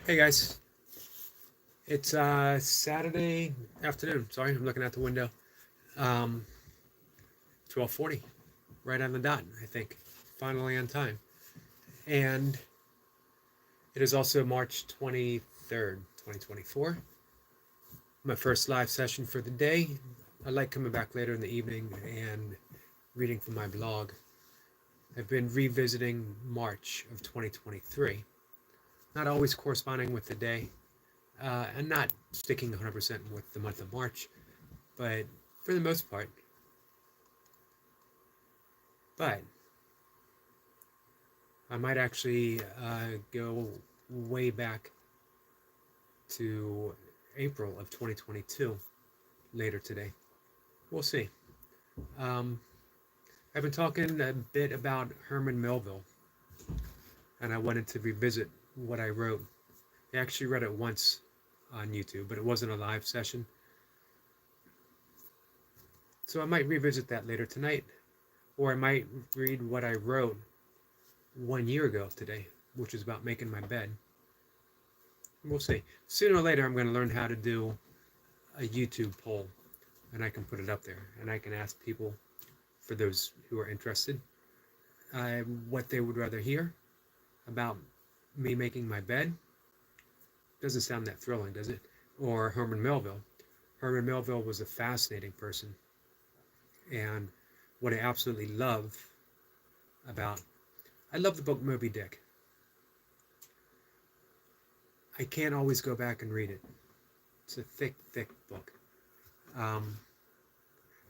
Hey guys, it's Saturday afternoon. Sorry, I'm looking out the window. Um, 12:40, right on the dot. I think finally on time, and it is also March 23rd, 2024. My first live session for the day. I like coming back later in the evening and reading from my blog. I've been revisiting March of 2023, not always corresponding with the day, and not sticking 100% with the month of March, but for the most part. But I might actually go way back to April of 2022 later today. We'll see. Um, I've been talking a bit about Herman Melville, and I wanted to revisit what I wrote. I actually read it once on YouTube, but it wasn't a live session. So I might revisit that later tonight, or I might read what I wrote 1 year ago today, which is about making my bed. We'll see. Sooner or later, I'm going to learn how to do a YouTube poll, and I can put it up there, and I can ask people, for those who are interested, what they would rather hear about me making my bed. Doesn't sound that thrilling, does it? Or Herman Melville. Herman Melville was a fascinating person, and what I absolutely love about, I love the book Moby Dick. I can't always go back and read it. It's a thick, thick book. I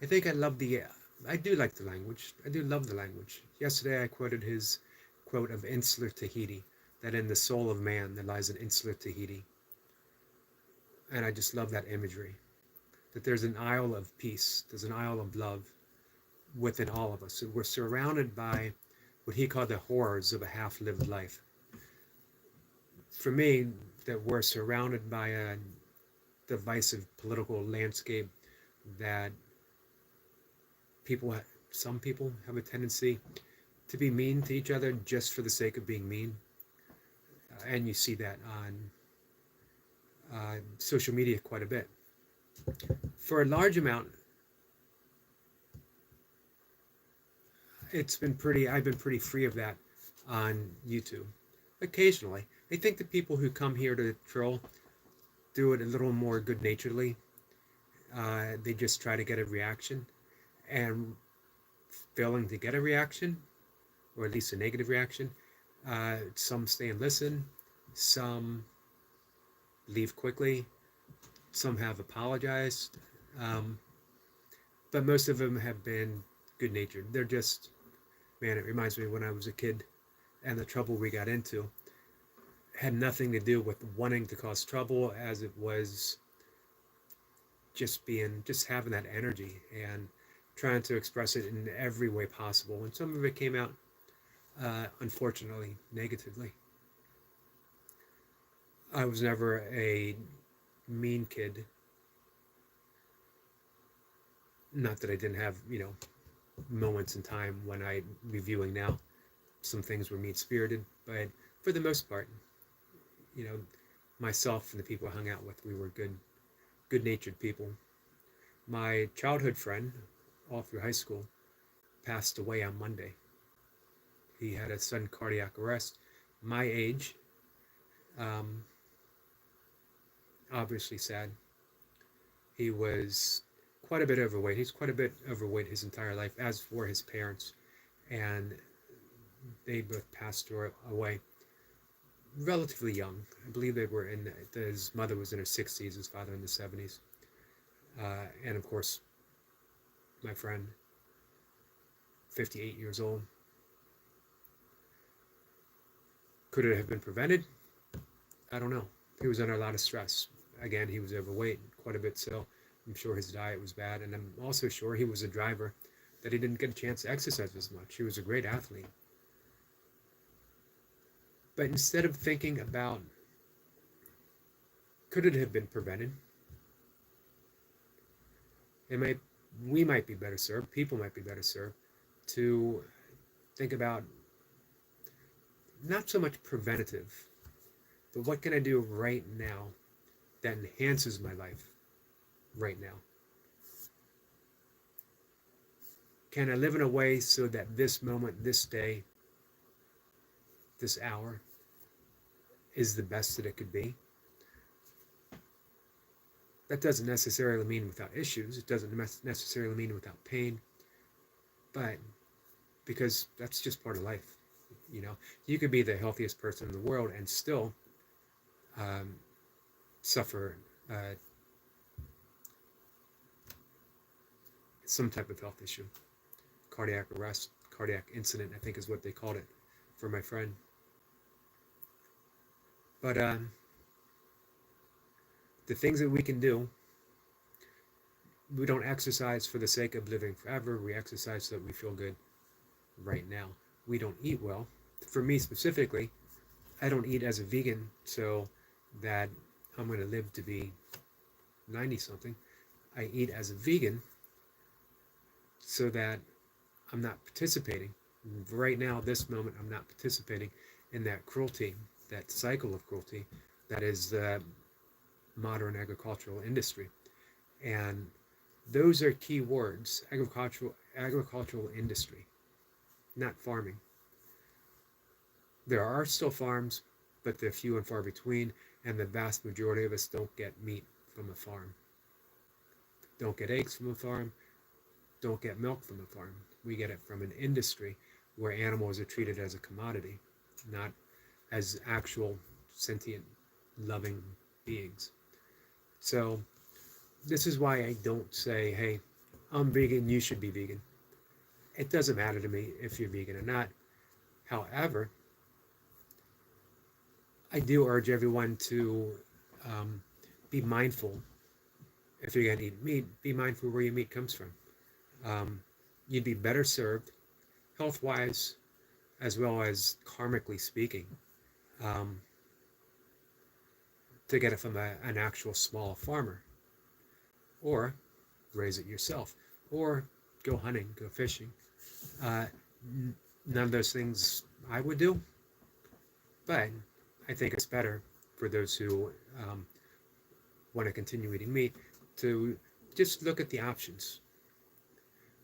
think I do like the language. I do love the language. Yesterday I quoted his quote of insular Tahiti, that in the soul of man there lies an insular Tahiti. And I just love that imagery. That there's an isle of peace, there's an isle of love within all of us. We're surrounded by what he called the horrors of a half-lived life. For me, that we're surrounded by a divisive political landscape that some people have a tendency to be mean to each other just for the sake of being mean. And you see that on social media quite a bit. For a large amount, I've been pretty free of that on YouTube. Occasionally. I think the people who come here to troll do it a little more good-naturedly. They just try to get a reaction, and failing to get a reaction, or at least a negative reaction, some stay and listen, some leave quickly, some have apologized, but most of them have been good-natured. They're just, man, it reminds me of when I was a kid, and the trouble we got into had nothing to do with wanting to cause trouble, as it was just having that energy and trying to express it in every way possible. And some of it came out, unfortunately, negatively. I was never a mean kid. Not that I didn't have, moments in time when I'm reviewing now. Some things were mean-spirited, but for the most part, myself and the people I hung out with, we were good-natured people. My childhood friend, all through high school, passed away on Monday. He had a sudden cardiac arrest. My age, obviously sad. He was quite a bit overweight. He's quite a bit overweight his entire life, as for his parents. And they both passed away relatively young. I believe his mother was in her 60s, his father in the 70s. And of course, my friend, 58 years old. Could it have been prevented? I don't know. He was under a lot of stress. Again, he was overweight, quite a bit so. I'm sure his diet was bad, and I'm also sure he was a driver, that he didn't get a chance to exercise as much. He was a great athlete. But instead of thinking about, could it have been prevented? We might be better served, people might be better served, to think about not so much preventative, but what can I do right now that enhances my life right now? Can I live in a way so that this moment, this day, this hour is the best that it could be? That doesn't necessarily mean without issues. It doesn't necessarily mean without pain, but because that's just part of life. You know, you could be the healthiest person in the world and still um, suffer some type of health issue. Cardiac arrest, cardiac incident, I think is what they called it for my friend. But the things that we can do, we don't exercise for the sake of living forever. We exercise so that we feel good right now. We don't eat well. For me specifically, I don't eat as a vegan so that I'm going to live to be 90 something. I eat as a vegan so that I'm not participating. Right now, this moment, I'm not participating in that cruelty, that cycle of cruelty that is the modern agricultural industry. And those are key words: agricultural industry, not farming. There are still farms, but they're few and far between, and the vast majority of us don't get meat from a farm, don't get eggs from a farm, don't get milk from a farm. We get it from an industry where animals are treated as a commodity, not as actual sentient, loving beings. So this is why I don't say, hey, I'm vegan, you should be vegan. It doesn't matter to me if you're vegan or not. However, I do urge everyone to be mindful. If you're going to eat meat, be mindful where your meat comes from. You'd be better served, health-wise, as well as karmically speaking, to get it from an actual small farmer, or raise it yourself, or go hunting, go fishing. None of those things I would do, but I think it's better for those who want to continue eating meat to just look at the options,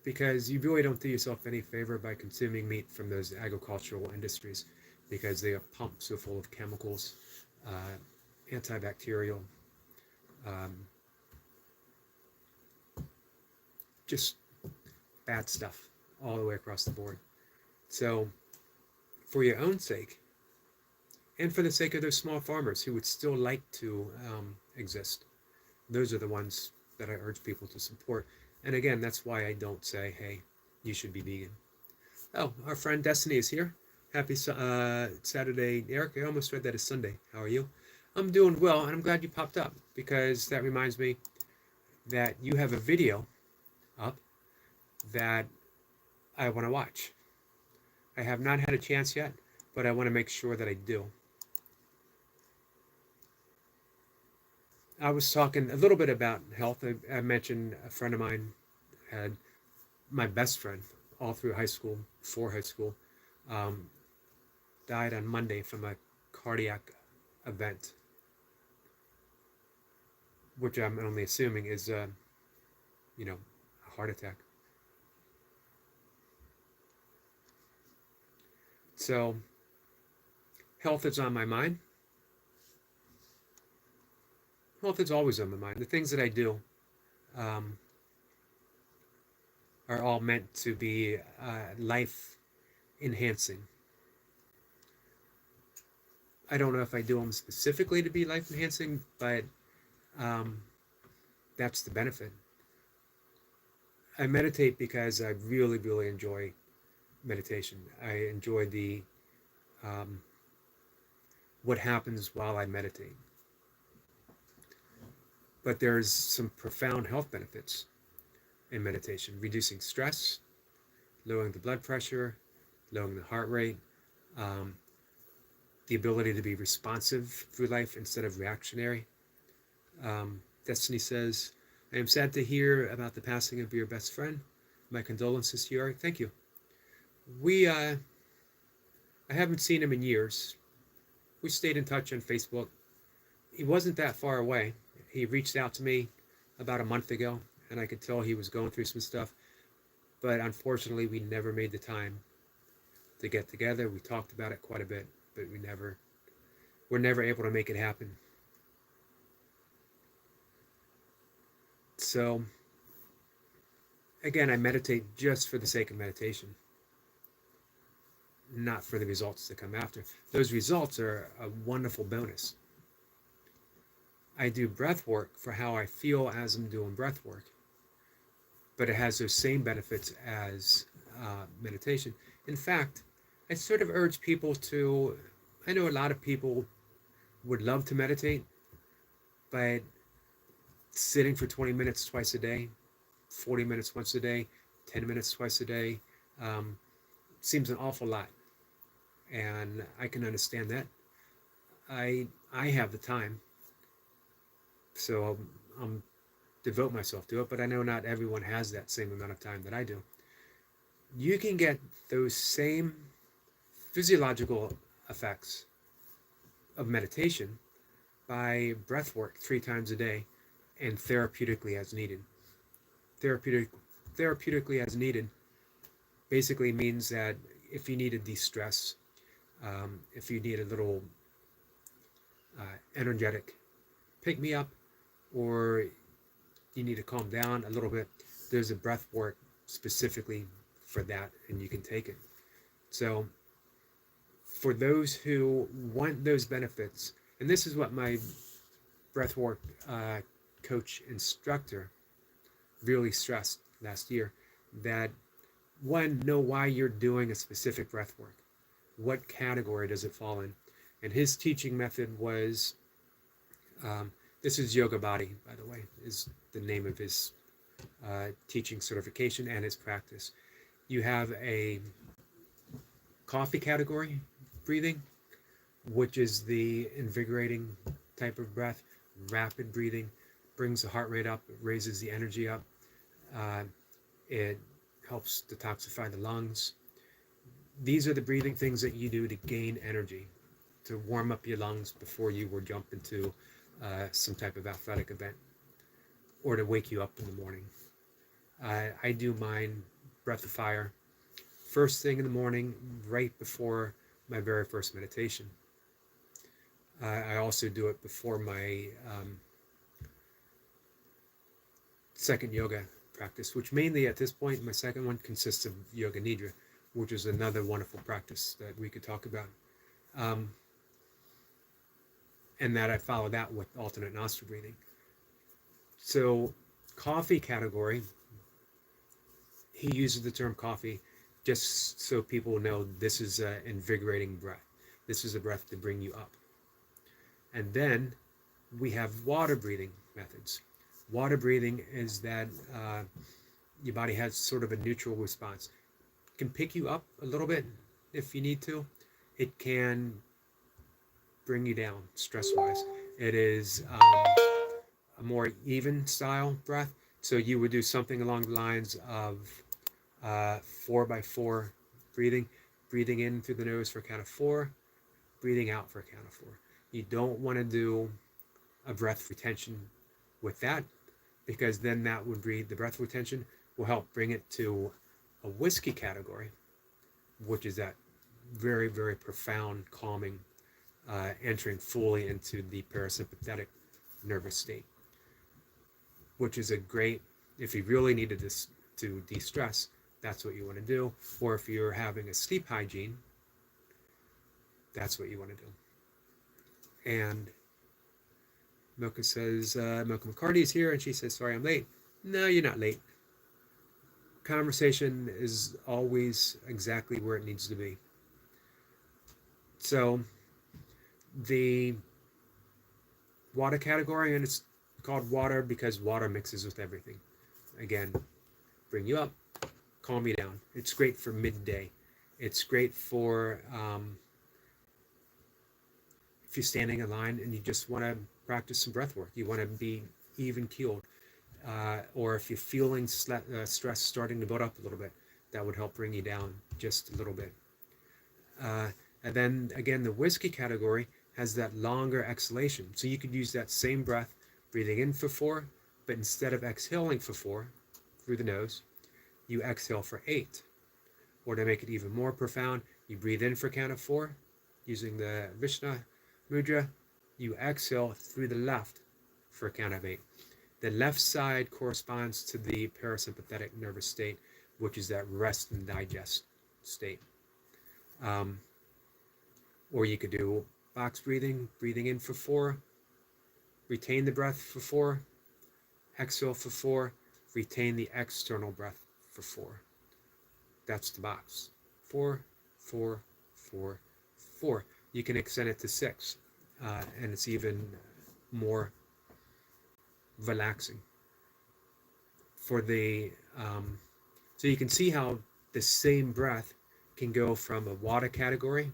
because you really don't do yourself any favor by consuming meat from those agricultural industries, because they are pumped so full of chemicals, antibacterial, just bad stuff all the way across the board. So for your own sake, and for the sake of those small farmers who would still like to exist, those are the ones that I urge people to support. And again, that's why I don't say, hey, you should be vegan. Oh, our friend Destiny is here. Happy Saturday, Eric. I almost read that as Sunday. How are you? I'm doing well, and I'm glad you popped up, because that reminds me that you have a video up that I want to watch. I have not had a chance yet, but I want to make sure that I do. I was talking a little bit about health. I mentioned a friend of mine had, my best friend all through high school, before high school, died on Monday from a cardiac event, which I'm only assuming is, a heart attack. So health is on my mind. Health is always on my mind. The things that I do are all meant to be life enhancing. I don't know if I do them specifically to be life enhancing, but that's the benefit. I meditate because I really, really enjoy meditation. I enjoy the what happens while I meditate. But there's some profound health benefits in meditation: reducing stress, lowering the blood pressure, lowering the heart rate, the ability to be responsive through life instead of reactionary. Destiny says, I am sad to hear about the passing of your best friend. My condolences to you, Eric. Thank you. I haven't seen him in years. we stayed in touch on Facebook. He wasn't that far away. He reached out to me about a month ago, and I could tell he was going through some stuff. But unfortunately, we never made the time to get together. We talked about it quite a bit, but we're never able to make it happen. So, again, I meditate just for the sake of meditation, not for the results that come after. Those results are a wonderful bonus. I do breath work for how I feel as I'm doing breath work, but it has those same benefits as meditation. In fact, I sort of urge people to, I know a lot of people would love to meditate, but sitting for 20 minutes twice a day, 40 minutes once a day, 10 minutes twice a day, seems an awful lot. And I can understand that. I have the time, so I'm devote myself to it, but I know not everyone has that same amount of time that I do. You can get those same physiological effects of meditation by breath work 3 times a day and therapeutically as needed. Therapeutically as needed basically means that if you need to de-stress, if you need a little energetic pick-me-up, or you need to calm down a little bit, there's a breath work specifically for that, and you can take it. So for those who want those benefits, and this is what my breathwork coach instructor really stressed last year, that one, know why you're doing a specific breath work. What category does it fall in? And his teaching method was, this is Yoga Body, by the way, is the name of his teaching certification and his practice. You have a coffee category breathing, which is the invigorating type of breath. Rapid breathing brings the heart rate up, it raises the energy up, it helps detoxify the lungs. These are the breathing things that you do to gain energy, to warm up your lungs before you will jump into some type of athletic event, or to wake you up in the morning. I do mine breath of fire first thing in the morning, right before my very first meditation. I also do it before my second yoga practice, which mainly at this point, my second one consists of Yoga Nidra, which is another wonderful practice that we could talk about. And that I follow that with alternate nostril breathing. So coffee category, he uses the term coffee just so people know this is an invigorating breath. This is a breath to bring you up. And then we have water breathing methods. Water breathing is that your body has sort of a neutral response. It can pick you up a little bit if you need to. It can bring you down stress-wise. It is a more even style breath. So you would do something along the lines of 4x4 breathing. Breathing in through the nose for a count of 4, breathing out for a count of 4. You don't want to do a breath retention with that, because then that would breathe, the breath retention will help bring it to a whiskey category, which is that very, very profound calming, entering fully into the parasympathetic nervous state, which is a great, if you really needed this to de-stress, that's what you want to do. Or if you're having a sleep hygiene, that's what you want to do. And Milka says, Milka McCarty is here, and she says, sorry I'm late. No, you're not late. Conversation is always exactly where it needs to be. So the water category, and it's called water because water mixes with everything. Again, bring you up, calm you down. It's great for midday. It's great for if you're standing in line and you just want to practice some breath work. You want to be even keeled. Or if you're feeling stress starting to build up a little bit, that would help bring you down just a little bit. And then again, the whiskey category has that longer exhalation. So you could use that same breath, breathing in for 4, but instead of exhaling for 4 through the nose, you exhale for 8. Or to make it even more profound, you breathe in for a count of 4, using the Vishnu mudra. You exhale through the left for a count of 8. The left side corresponds to the parasympathetic nervous state, which is that rest and digest state. Or you could do box breathing, breathing in for 4, retain the breath for 4, exhale for 4, retain the external breath for 4. That's the box. 4, 4, 4, 4. You can extend it to 6, and it's even more relaxing. For the so you can see how the same breath can go from a water category,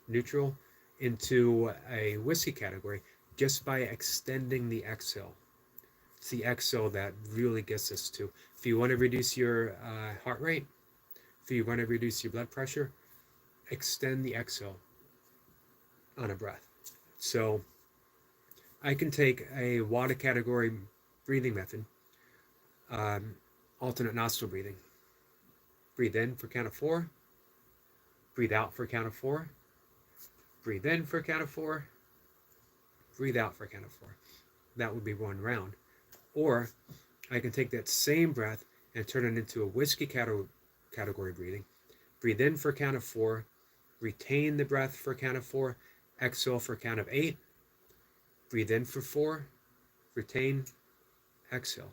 neutral, into a whiskey category just by extending the exhale. It's the exhale that really gets us to. If you want to reduce your heart rate, if you want to reduce your blood pressure, extend the exhale on a breath. So I can take a water category breathing method, alternate nostril breathing. Breathe in for a count of 4, breathe out for a count of 4, breathe in for a count of 4, breathe out for a count of 4. That would be one round. Or I can take that same breath and turn it into a whiskey category breathing. Breathe in for a count of 4, retain the breath for a count of 4, exhale for a count of 8, breathe in for 4, retain, exhale.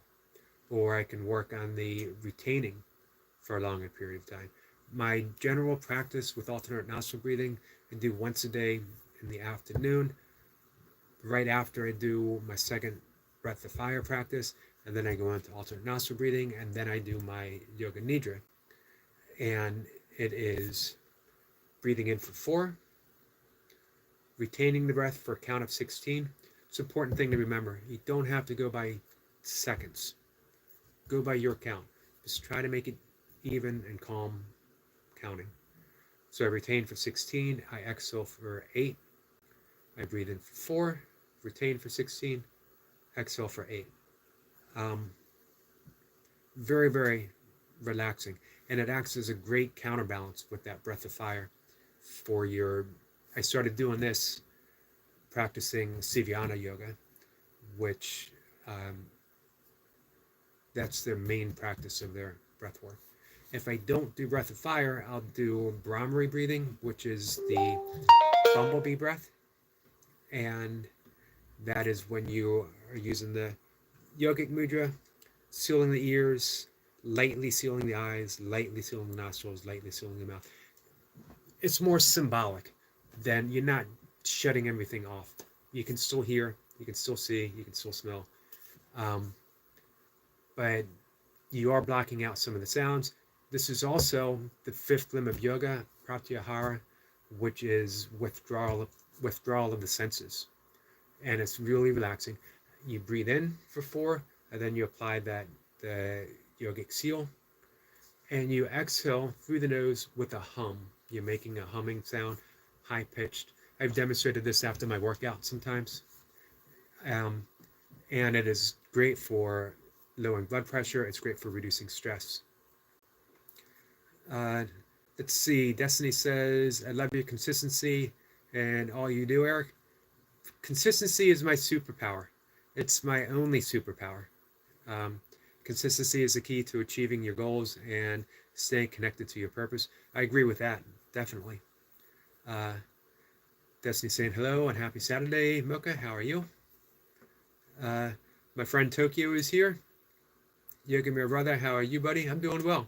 Or I can work on the retaining for a longer period of time. My general practice with alternate nostril breathing, I do once a day in the afternoon, right after I do my second breath of fire practice, and then I go into alternate nostril breathing, and then I do my yoga nidra. And it is breathing in for 4, retaining the breath for a count of 16. It's an important thing to remember. You don't have to go by seconds. Go by your count. Just try to make it even and calm counting. So I retain for 16, I exhale for 8, I breathe in for 4, retain for 16, exhale for 8. Very, very relaxing. And it acts as a great counterbalance with that breath of fire for your, I started doing this practicing Sivyana yoga, which that's their main practice of their breath work. If I don't do breath of fire, I'll do Brahmari breathing, which is the bumblebee breath. And that is when you are using the yogic mudra, sealing the ears, lightly sealing the eyes, lightly sealing the nostrils, lightly sealing the mouth. It's more symbolic than you're not shutting everything off. You can still hear, you can still see, you can still smell. But you are blocking out some of the sounds. This is also the 5th limb of yoga, pratyahara, which is withdrawal of the senses. And it's really relaxing. You breathe in for 4, and then you apply the yogic seal. And you exhale through the nose with a hum. You're making a humming sound, high-pitched. I've demonstrated this after my workout sometimes. And it is great for lowering blood pressure. It's great for reducing stress. Let's see. Destiny says, I love your consistency and all you do, Eric. Consistency is my superpower. It's my only superpower. Consistency is the key to achieving your goals and staying connected to your purpose. I agree with that, definitely. Destiny saying hello and happy Saturday. Milka, how are you? My friend Tokyo is here. Yogi, my brother, how are you, buddy? I'm doing well.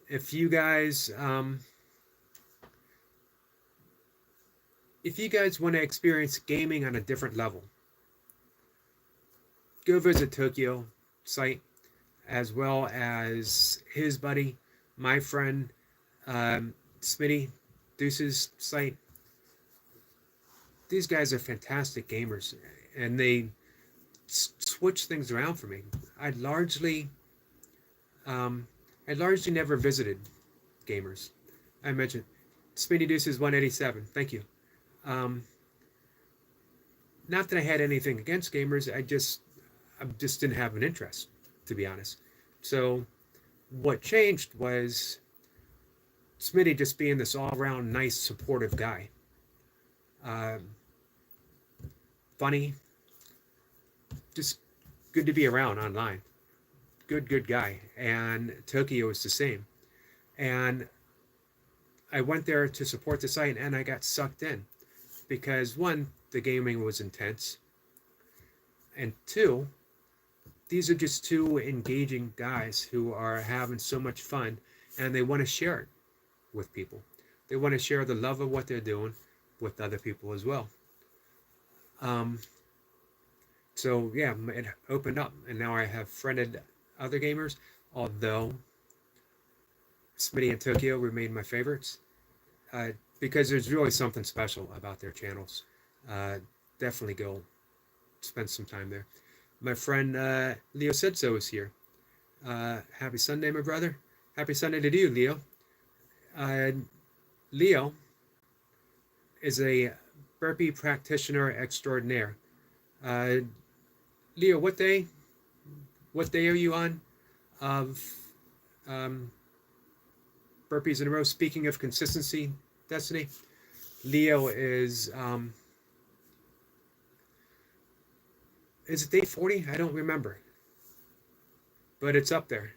If you guys want to experience gaming on a different level, go visit Tokyo site, as well as his buddy, my friend Smitty Deuce's site. These guys are fantastic gamers, and they switch things around for me. I largely never visited gamers. I mentioned Smitty Deuce's 187. Thank you. Not that I had anything against gamers, I just didn't have an interest, to be honest. So what changed was Smitty just being this all-around nice, supportive guy. Uh, Funny, just good to be around online. Good guy. And Tokyo was the same. And I went there to support the site, and I got sucked in because one, the gaming was intense, and two, these are just two engaging guys who are having so much fun, and they want to share it with people. They want to share the love of what they're doing with other people as well. Um, so yeah, it opened up, and now I have friended other gamers. Although Smitty and Tokyo remain my favorites, uh, because there's really something special about their channels. Uh, Definitely go spend some time there. My friend Leo Setso is here. Happy Sunday, my brother. Happy Sunday to you, Leo. Uh, Leo is a burpee practitioner extraordinaire. Uh, Leo, what day? What day are you on? Of um, burpees in a row. Speaking of consistency, Destiny, Leo is it day 40? I don't remember, but it's up there.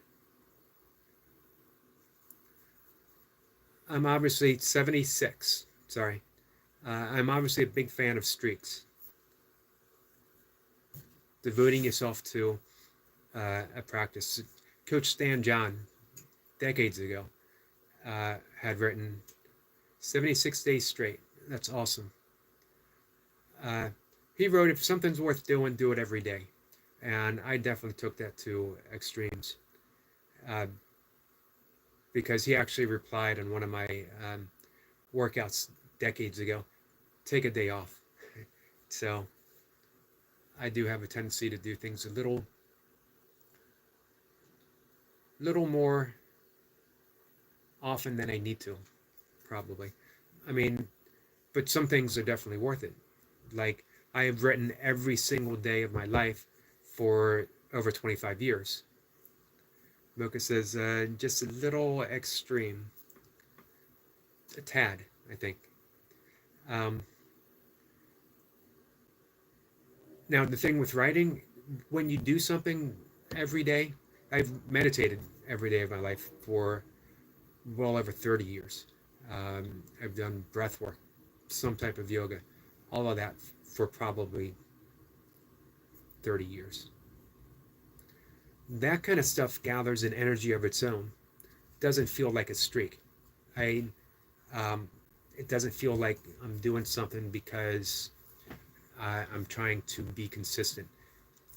I'm obviously 76. Sorry. I'm obviously a big fan of streaks. Devoting yourself to a practice. Coach Stan John, decades ago, had written 76 days straight. That's awesome. He wrote, if something's worth doing, do it every day. And I definitely took that to extremes. Because he actually replied on one of my workouts decades ago, take a day off. So I do have a tendency to do things a little more often than I need to, probably. I mean, but some things are definitely worth it. Like, I have written every single day of my life for over 25 years. Mocha says, just a little extreme. A tad, I think. Now, the thing with writing, when you do something every day, I've meditated every day of my life for well over 30 years. I've done breath work, some type of yoga, all of that for probably 30 years. That kind of stuff gathers an energy of its own. Doesn't feel like a streak. It doesn't feel like I'm doing something because I'm trying to be consistent.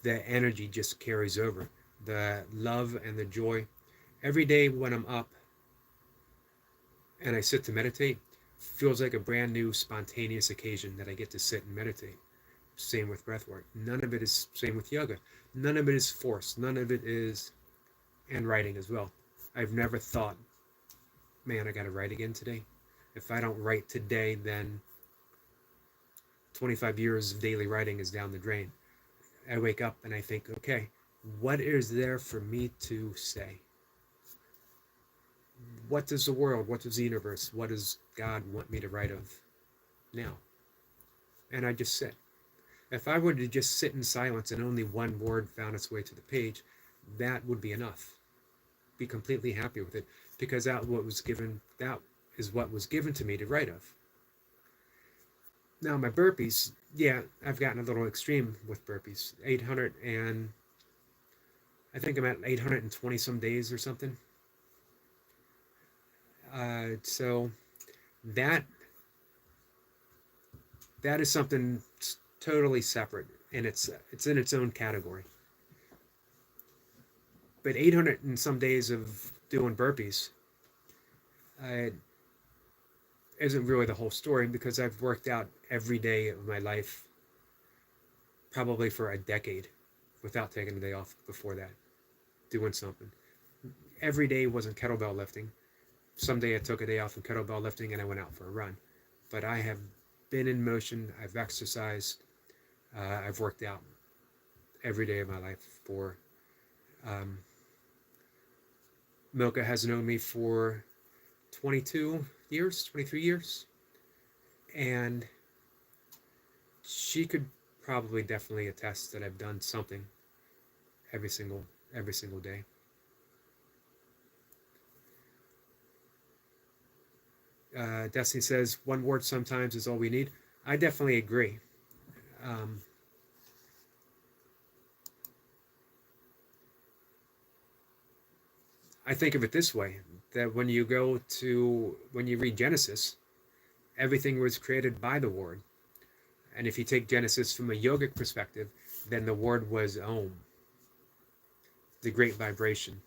The energy just carries over. The love and the joy. Every day when I'm up and I sit to meditate, feels like a brand new spontaneous occasion that I get to sit and meditate. Same with breath work. None of it is, same with yoga. None of it is forced. None of it is, and writing as well. I've never thought, man, I got to write again today. If I don't write today, then 25 years of daily writing is down the drain. I wake up and I think, okay, what is there for me to say? What does the world, what does the universe, what does God want me to write of now? And I just sit. If I were to just sit in silence and only one word found its way to the page, that would be enough. Be completely happy with it, because that is what was given to me to write of. Now my burpees, yeah, I've gotten a little extreme with burpees. 800 and I think I'm at 820 some days or something. So that is something totally separate, and it's in its own category. But 800 and some days of doing burpees isn't really the whole story, because I've worked out every day of my life probably for a decade without taking a day off before that, doing something. Every day wasn't kettlebell lifting. Someday I took a day off from kettlebell lifting and I went out for a run. But I have been in motion, I've exercised I've worked out every day of my life for. Um, Milka has known me for 22 years, 23 years, and she could probably definitely attest that I've done something every single day. Destiny says one word sometimes is all we need. I definitely agree. Um, I think of it this way, that when you read Genesis, everything was created by the word. And if you take Genesis from a yogic perspective, then the word was Om, the great vibration.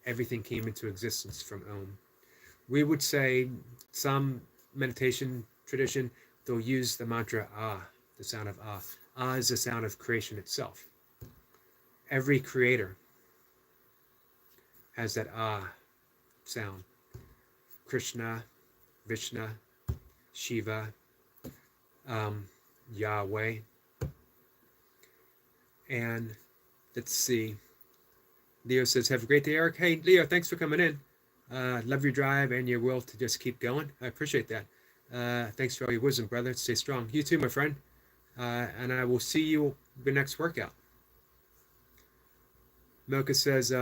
Everything came into existence from Om. We would say, some meditation tradition, they'll use the mantra Ah, the sound of Ah. Ah is the sound of creation itself. Every creator has that Ah sound. Krishna, Vishnu, Shiva, Yahweh. And let's see. Leo says, have a great day, Eric. Hey, Leo, thanks for coming in. Love your drive and your will to just keep going. I appreciate that. Thanks for all your wisdom, brother. Stay strong. You too, my friend. And I will see you the next workout. Milka says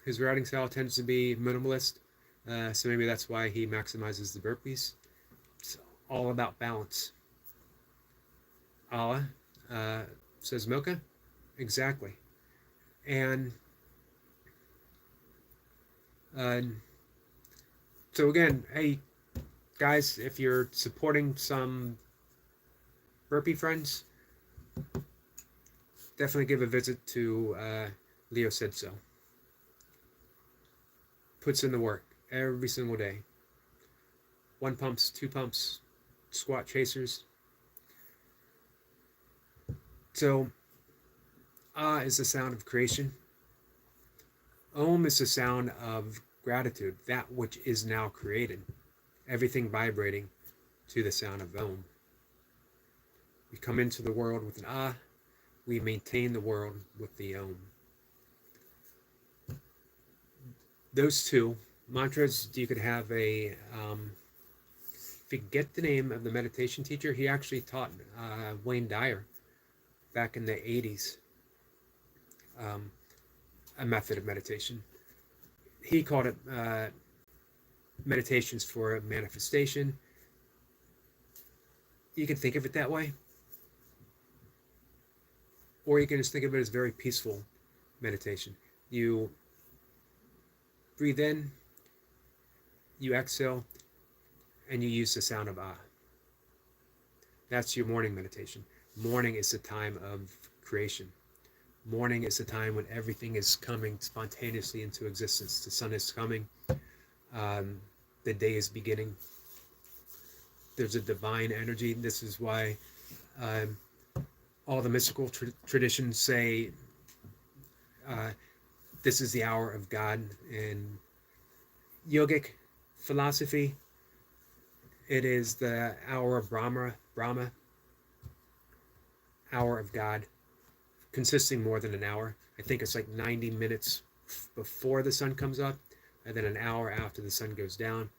his riding style tends to be minimalist, so maybe that's why he maximizes the burpees. It's all about balance. Allah, says Milka. Exactly. And so again, hey guys, if you're supporting some burpee friends, definitely give a visit to Leo Said So. Puts in the work every single day. 1 pumps, 2 pumps, squat chasers. So Ah is the sound of creation. Om is the sound of gratitude, that which is now created. Everything vibrating to the sound of Om. We come into the world with an Ah. We maintain the world with the Om. Those two mantras, you could have a, if you get the name of the meditation teacher, he actually taught Wayne Dyer back in the 80s a method of meditation. He called it meditations for manifestation. You can think of it that way, or you can just think of it as very peaceful meditation. You breathe in, you exhale, and you use the sound of Ah. That's your morning meditation. Morning is the time of creation. Morning is the time when everything is coming spontaneously into existence. The sun is coming. The day is beginning. There's a divine energy. This is why all the mystical traditions say this is the hour of God. In yogic philosophy, it is the hour of Brahma, hour of God, consisting more than an hour. I think it's like 90 minutes before the sun comes up, and then an hour after the sun goes down.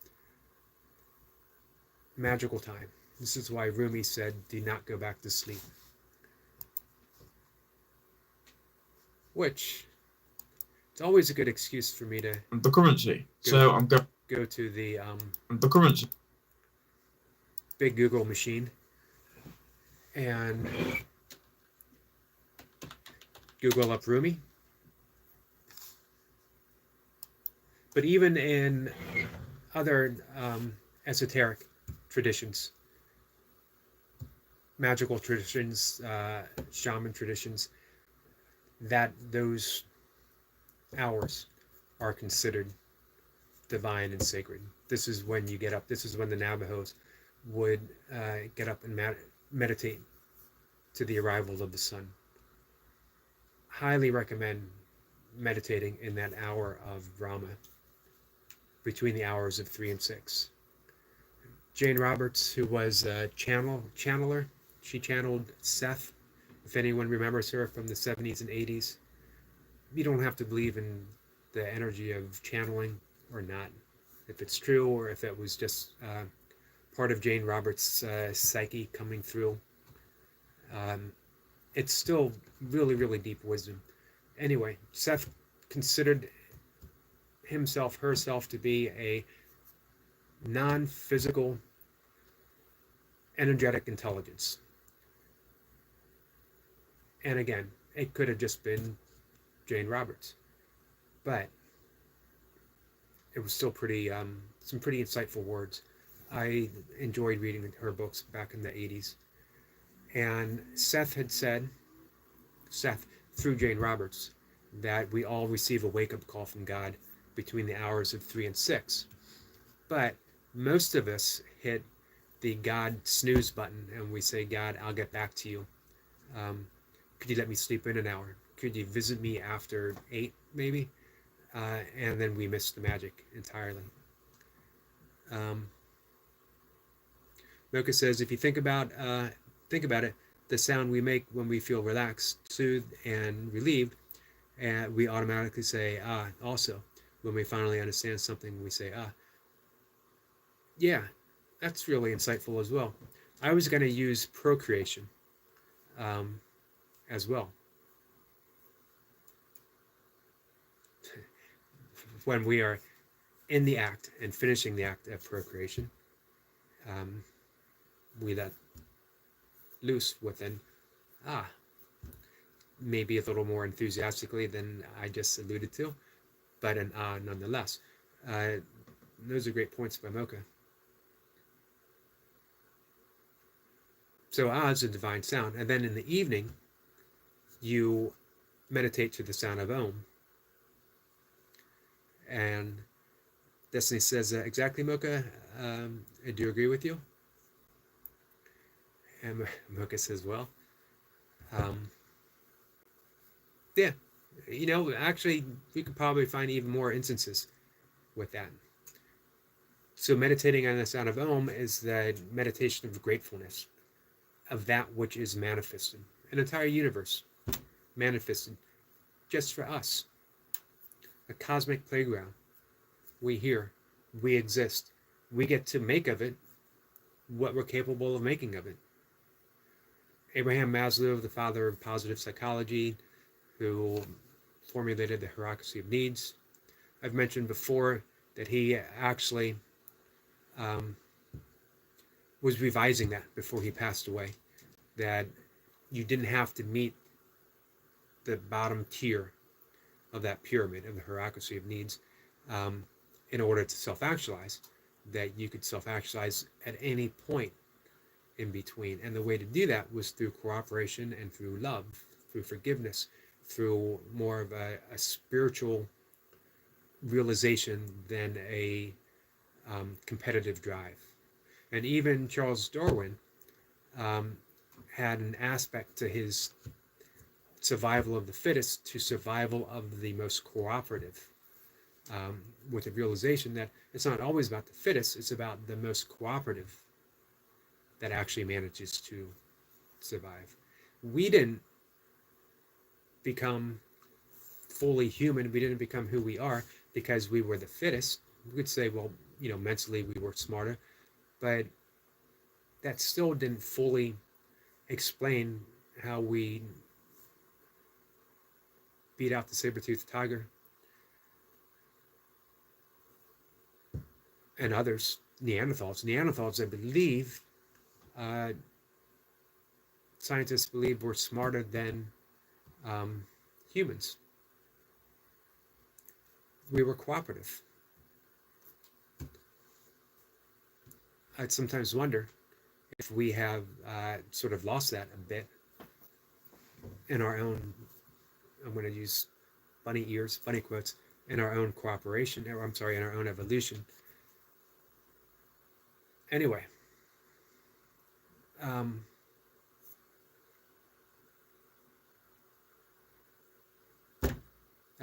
Magical time. This is why Rumi said, do not go back to sleep. Which, it's always a good excuse for me to the currency. So I'm going go to the currency. big Google machine and Google up Rumi. But even in other esoteric traditions, magical traditions, shaman traditions, that those hours are considered divine and sacred. This is when you get up. This is when the Navajos would get up and meditate to the arrival of the sun. Highly recommend meditating in that hour of Brahma, between the hours of 3 and 6. Jane Roberts, who was a channeler, she channeled Seth If anyone remembers her from the 70s and 80s, you don't have to believe in the energy of channeling or not, if it's true or if it was just part of Jane Roberts' psyche coming through. Um, it's still really, really deep wisdom. Anyway, Seth considered himself, herself to be a non physical, energetic intelligence. And again, it could have just been Jane Roberts, but it was still some pretty insightful words. I enjoyed reading her books back in the 80s. And Seth, through Jane Roberts, that we all receive a wake up call from God between the hours of 3 and 6. But most of us hit the God snooze button and we say, God, I'll get back to you. Could you let me sleep in an hour? Could you visit me after 8, maybe? And then we miss the magic entirely. Mocha says, if you think about it, the sound we make when we feel relaxed, soothed, and relieved, and we automatically say ah. Also, when we finally understand something, we say ah. Yeah, that's really insightful as well. I was going to use procreation as well. When we are in the act and finishing the act of procreation, we let loose within maybe a little more enthusiastically than I just alluded to, but an nonetheless. Those are great points by Mocha. So is a divine sound, and then in the evening, you meditate to the sound of Om. And Destiny says, exactly, Mocha. I do agree with you. And Mocha says, well, yeah, actually, we could probably find even more instances with that. So meditating on the sound of Om is the meditation of gratefulness, of that which is manifested, an entire universe manifested just for us, a cosmic playground. We hear, we exist, we get to make of it what we're capable of making of it. Abraham Maslow, the father of positive psychology, who formulated the hierarchy of needs. I've mentioned before that he actually was revising that before he passed away, that you didn't have to meet the bottom tier of that pyramid of the hierarchy of needs in order to self-actualize, that you could self-actualize at any point in between. And the way to do that was through cooperation and through love, through forgiveness, through more of a spiritual realization than a competitive drive. And even Charles Darwin had an aspect to his survival of the fittest to survival of the most cooperative, with the realization that it's not always about the fittest, it's about the most cooperative that actually manages to survive. We didn't become fully human, we didn't become who we are because we were the fittest. We could say, well, mentally we were smarter, but that still didn't fully explain how we beat out the saber-toothed tiger and others. Neanderthals, I believe, scientists believe, were smarter than humans. We were cooperative. I'd sometimes wonder if we have sort of lost that a bit in our own, I'm going to use bunny ears, bunny quotes, in our own cooperation, or I'm sorry, in our own evolution. Anyway, I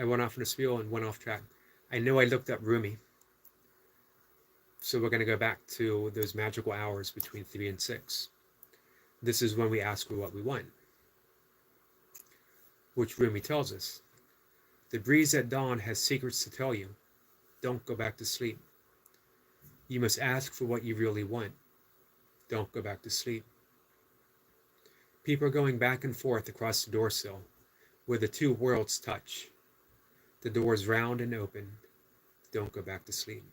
went off on a spiel and went off track. I know I looked up Rumi. So we're going to go back to those magical hours between 3 and 6. This is when we ask for what we want. which Rumi tells us. The breeze at dawn has secrets to tell you. Don't go back to sleep. You must ask for what you really want. Don't go back to sleep. People are going back and forth across the doorsill, where the two worlds touch. The door is round and open. Don't go back to sleep.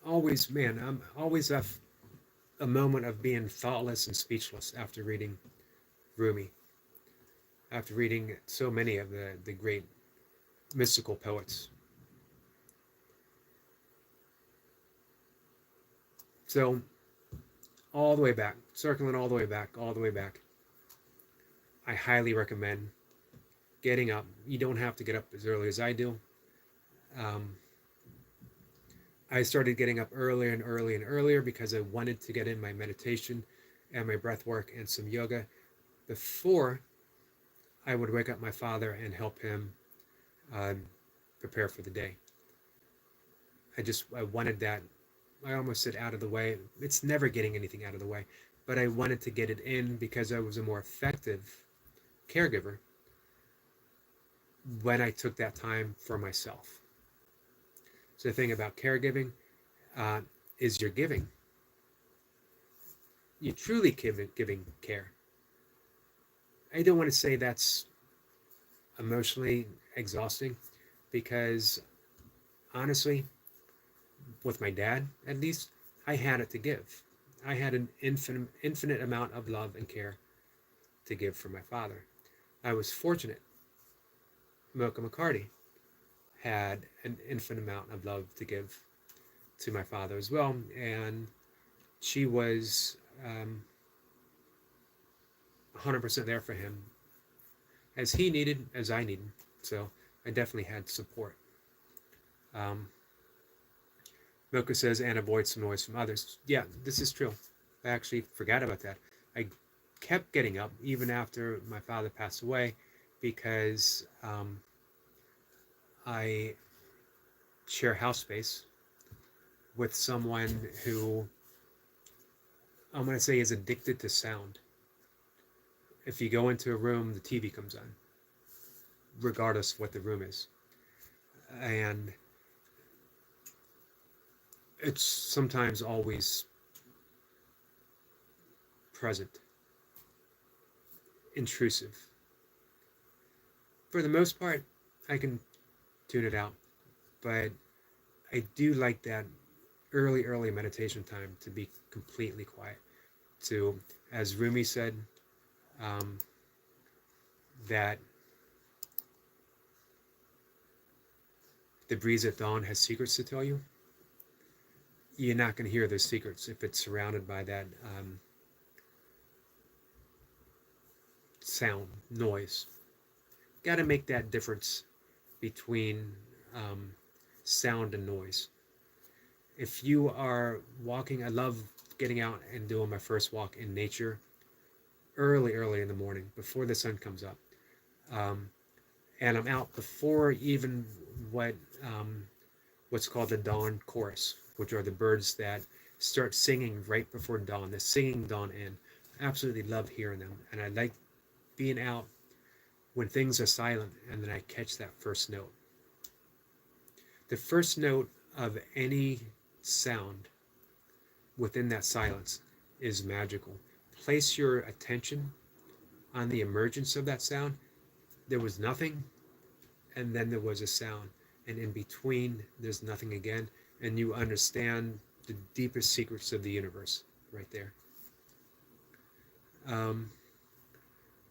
Always, man, I'm always a moment of being thoughtless and speechless after reading Rumi, after reading so many of the great mystical poets. So, all the way back, circling all the way back, I highly recommend getting up. You don't have to get up as early as I do. I started getting up earlier and earlier because I wanted to get in my meditation and my breath work and some yoga before I would wake up my father and help him prepare for the day. I wanted that. I almost said out of the way. It's never getting anything out of the way, but I wanted to get it in because I was a more effective caregiver when I took that time for myself. So the thing about caregiving is you're giving. You're truly giving care. I don't want to say that's emotionally exhausting because honestly, with my dad at least, I had it to give. I had an infinite amount of love and care to give for my father. I was fortunate. Mocha McCarty had an infinite amount of love to give to my father as well, and she was 100% there for him as he needed, as I needed. So I definitely had support. Mocha says, and avoid some noise from others. Yeah, this is true. I actually forgot about that. I kept getting up even after my father passed away because I share house space with someone who I'm going to say is addicted to sound. If you go into a room, the TV comes on, regardless of what the room is. And it's sometimes always present, intrusive. For the most part, I can tune it out, but I do like that early meditation time to be completely quiet. To, as Rumi said, that the breeze at dawn has secrets to tell you. You're not going to hear those secrets if it's surrounded by that sound, noise. Got to make that difference between sound and noise. If you are walking, I love getting out and doing my first walk in nature early in the morning before the sun comes up. And I'm out before even what's called the dawn chorus, which are the birds that start singing right before dawn. They're singing dawn in. I absolutely love hearing them. And I like being out when things are silent and then I catch that first note. The first note of any sound within that silence is magical. Place your attention on the emergence of that sound. There was nothing, and then there was a sound. And in between, there's nothing again. And you understand the deepest secrets of the universe right there.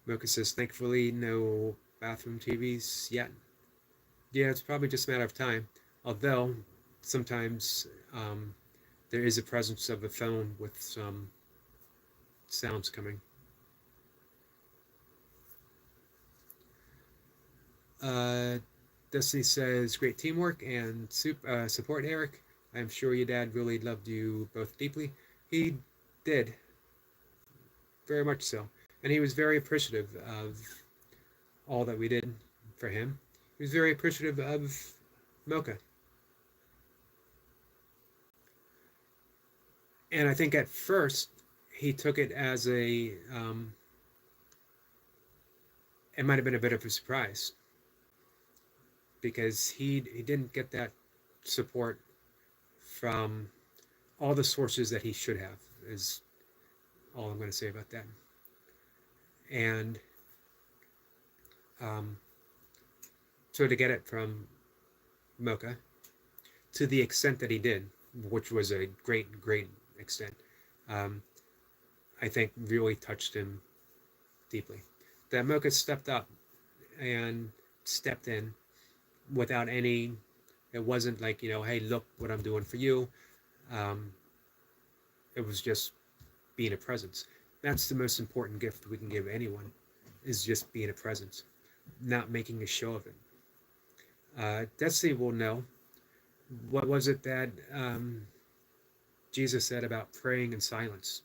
Mocha says, thankfully, no bathroom TVs yet. Yeah, it's probably just a matter of time. Although, sometimes there is a presence of a phone with some sounds coming. Destiny says, great teamwork and support, Eric. I'm sure your dad really loved you both deeply. He did. Very much so. And he was very appreciative of all that we did for him. He was very appreciative of Mocha. And I think at first, he took it as a, it might have been a bit of a surprise because he didn't get that support from all the sources that he should have, is all I'm going to say about that. And so to get it from Mocha to the extent that he did, which was a great, great extent, I think really touched him deeply. That Mocha stepped up and stepped in without any, it wasn't like, hey, look what I'm doing for you. It was just being a presence. That's the most important gift we can give anyone, is just being a presence, not making a show of it. Destiny will know. What was it that Jesus said about praying in silence,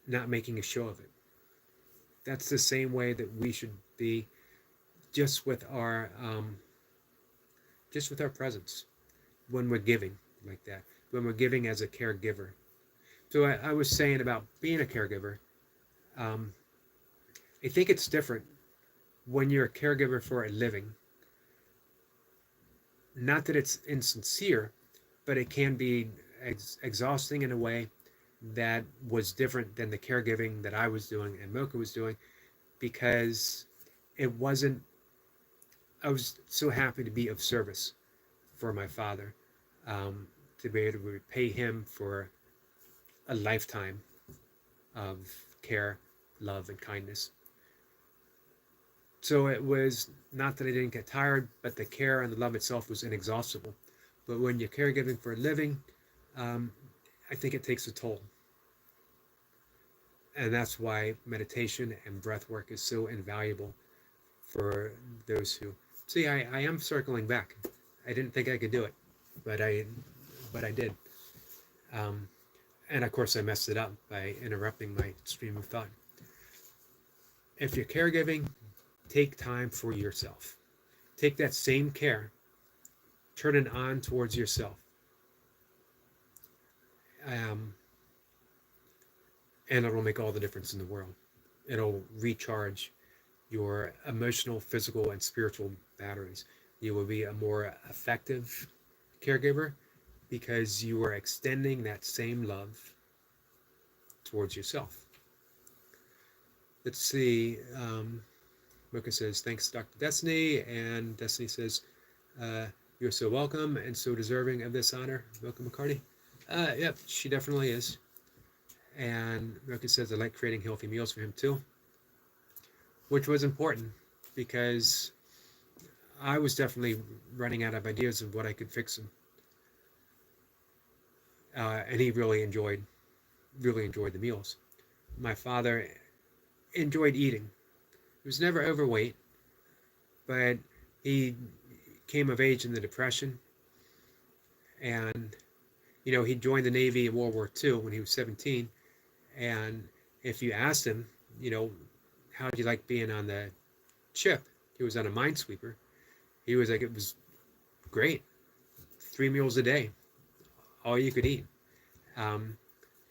not making a show of it? That's the same way that we should be, just with our presence when we're giving like that, when we're giving as a caregiver. So I was saying about being a caregiver. I think it's different when you're a caregiver for a living. Not that it's insincere, but it can be exhausting in a way that was different than the caregiving that I was doing and Mocha was doing, because it wasn't, I was so happy to be of service for my father, to be able to repay him for a lifetime of care, love, and kindness. So it was not that I didn't get tired, but the care and the love itself was inexhaustible. But when you're caregiving for a living, I think it takes a toll. And that's why meditation and breath work is so invaluable for those who... See, I am circling back. I didn't think I could do it, but I did. And of course I messed it up by interrupting my stream of thought. If you're caregiving, take time for yourself. Take that same care, turn it on towards yourself. And it'll make all the difference in the world. It'll recharge your emotional, physical, and spiritual batteries. You will be a more effective caregiver because you are extending that same love towards yourself. Let's see. Mocha says, thanks, Dr. Destiny. And Destiny says, you're so welcome and so deserving of this honor, Mocha McCarty. Yep, she definitely is. And Mocha says, I like creating healthy meals for him too, which was important because I was definitely running out of ideas of what I could fix him. And he really enjoyed the meals. My father enjoyed eating. He was never overweight, but he came of age in the Depression, and he joined the Navy in World War II when he was 17. And if you asked him, how do you like being on the ship? He was on a minesweeper. He was like, it was great. 3 meals a day, all you could eat.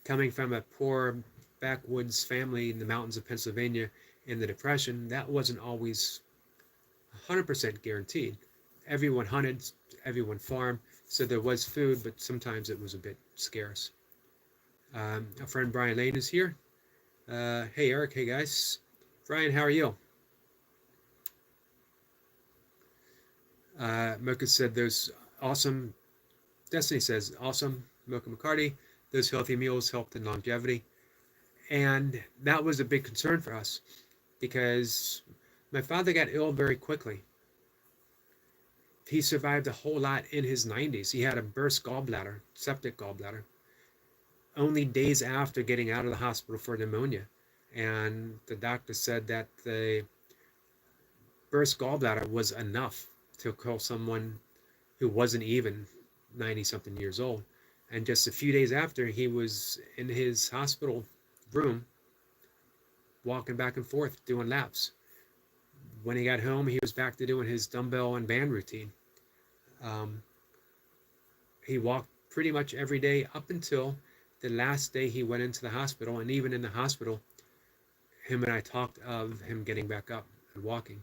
Coming from a poor backwoods family in the mountains of Pennsylvania in the Depression, that wasn't always 100% guaranteed. Everyone hunted, everyone farmed, so there was food, but sometimes it was a bit scarce. Our friend Brian Lane is here. Hey Eric, hey guys. Brian, how are you? Mocha said those awesome, Destiny says, awesome, Mocha McCarty, those healthy meals helped in longevity. And that was a big concern for us because my father got ill very quickly. He survived a whole lot in his 90s. He had a burst gallbladder, septic gallbladder, only days after getting out of the hospital for pneumonia. And the doctor said that the burst gallbladder was enough to kill someone who wasn't even 90-something years old. And just a few days after, he was in his hospital room, walking back and forth, doing laps. When he got home, he was back to doing his dumbbell and band routine. He walked pretty much every day up until the last day he went into the hospital, and even in the hospital, him and I talked of him getting back up and walking.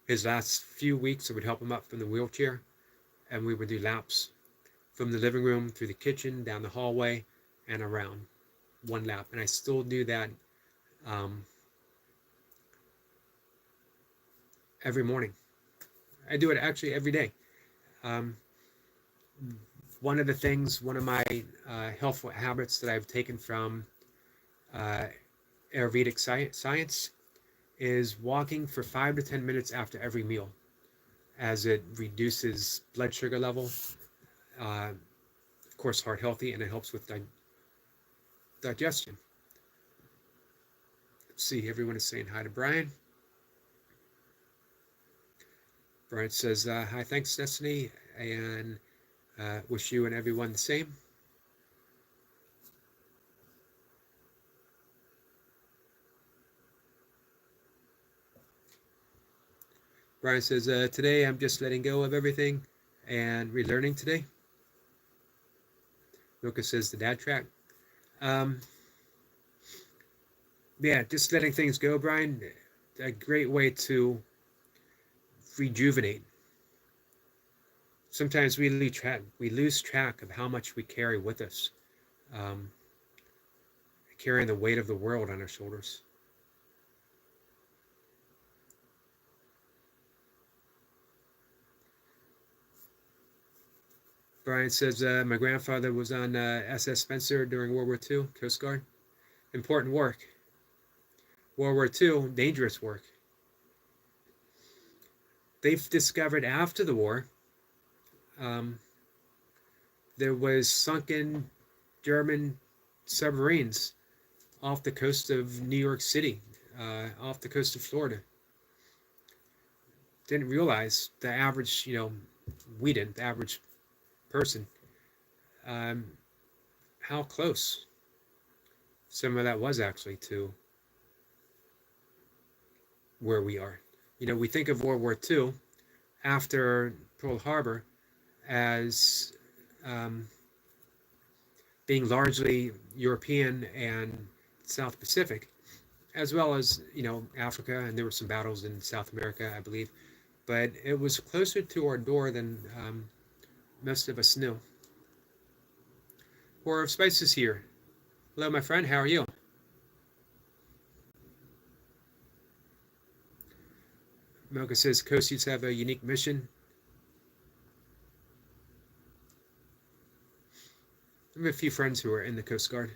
His last few weeks, I would help him up from the wheelchair, and we would do laps from the living room through the kitchen, down the hallway, and around, one lap. And I still do that every morning. I do it actually every day. One of my helpful habits that I've taken from Ayurvedic science is walking for 5 to 10 minutes after every meal, as it reduces blood sugar level, of course heart healthy, and it helps with digestion. Let's see, everyone is saying hi to Brian. Brian says, hi, thanks, Destiny, and wish you and everyone the same. Brian says, today I'm just letting go of everything and relearning today. Milka says, the dad track. Yeah, just letting things go, Brian. A great way to rejuvenate. Sometimes we lose track of how much we carry with us, carrying the weight of the world on our shoulders. Brian says, my grandfather was on SS Spencer during World War II, Coast Guard. Important work. World War II, dangerous work. They've discovered after the war, there was sunken German submarines off the coast of New York City, off the coast of Florida. Didn't realize the average, we didn't, the average person, how close some of that was actually to where we are. We think of World War II after Pearl Harbor as being largely European and South Pacific, as well as, Africa, and there were some battles in South America, I believe. But it was closer to our door than most of us knew. Horror of Spices here. Hello, my friend. How are you? Mocha says Coast Guards have a unique mission. I have a few friends who are in the Coast Guard.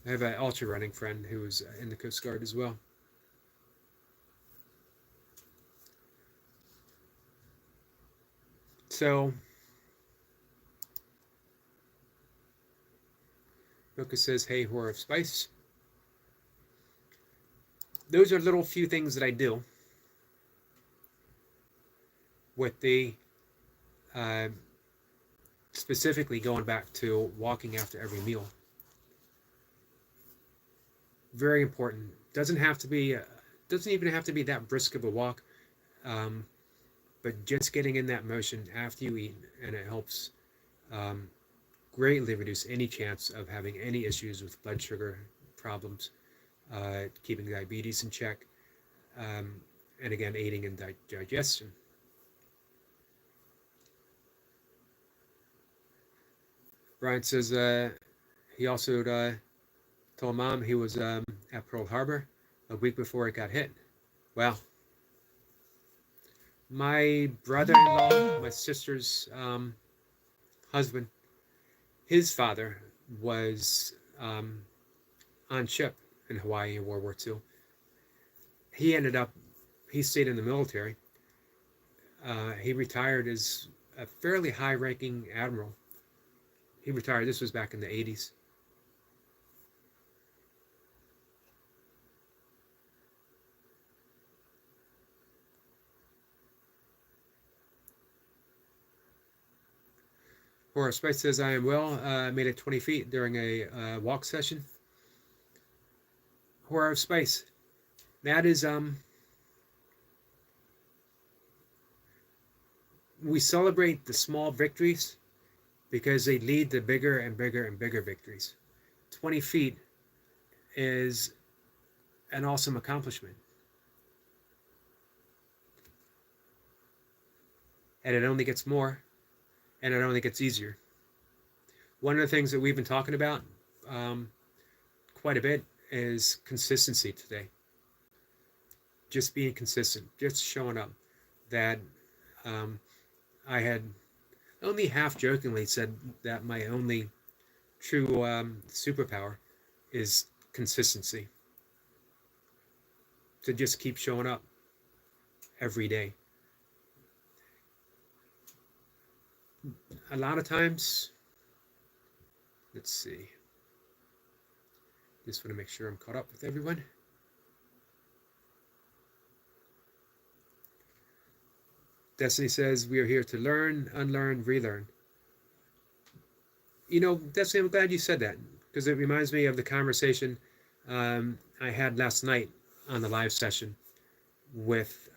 I have an ultra running friend who was in the Coast Guard as well. So, Mocha says, hey, Horror of Spice. Those are little few things that I do with the specifically going back to walking after every meal. Very important. Doesn't even have to be that brisk of a walk, but just getting in that motion after you eat, and it helps greatly reduce any chance of having any issues with blood sugar problems, keeping diabetes in check, and again, aiding in digestion. Brian says he also told Mom he was at Pearl Harbor a week before it got hit. Wow. My brother-in-law, my sister's husband, his father was on ship in Hawaii in World War II. He stayed in the military. He retired as a fairly high-ranking admiral. He retired, this was back in the 80s. Horror Spice says, I am well. Made it 20 feet during a walk session. Horror of Spice. That is, we celebrate the small victories because they lead to bigger and bigger and bigger victories. 20 feet is an awesome accomplishment. And it only gets more, and it only gets easier. One of the things that we've been talking about quite a bit is consistency today. Just being consistent, just showing up. That I had only half jokingly said that my only true superpower is consistency. To just keep showing up every day. A lot of times, let's see. Just want to make sure I'm caught up with everyone. Destiny says we are here to learn, unlearn, relearn. You know, Destiny, I'm glad you said that, because it reminds me of the conversation I had last night on the live session with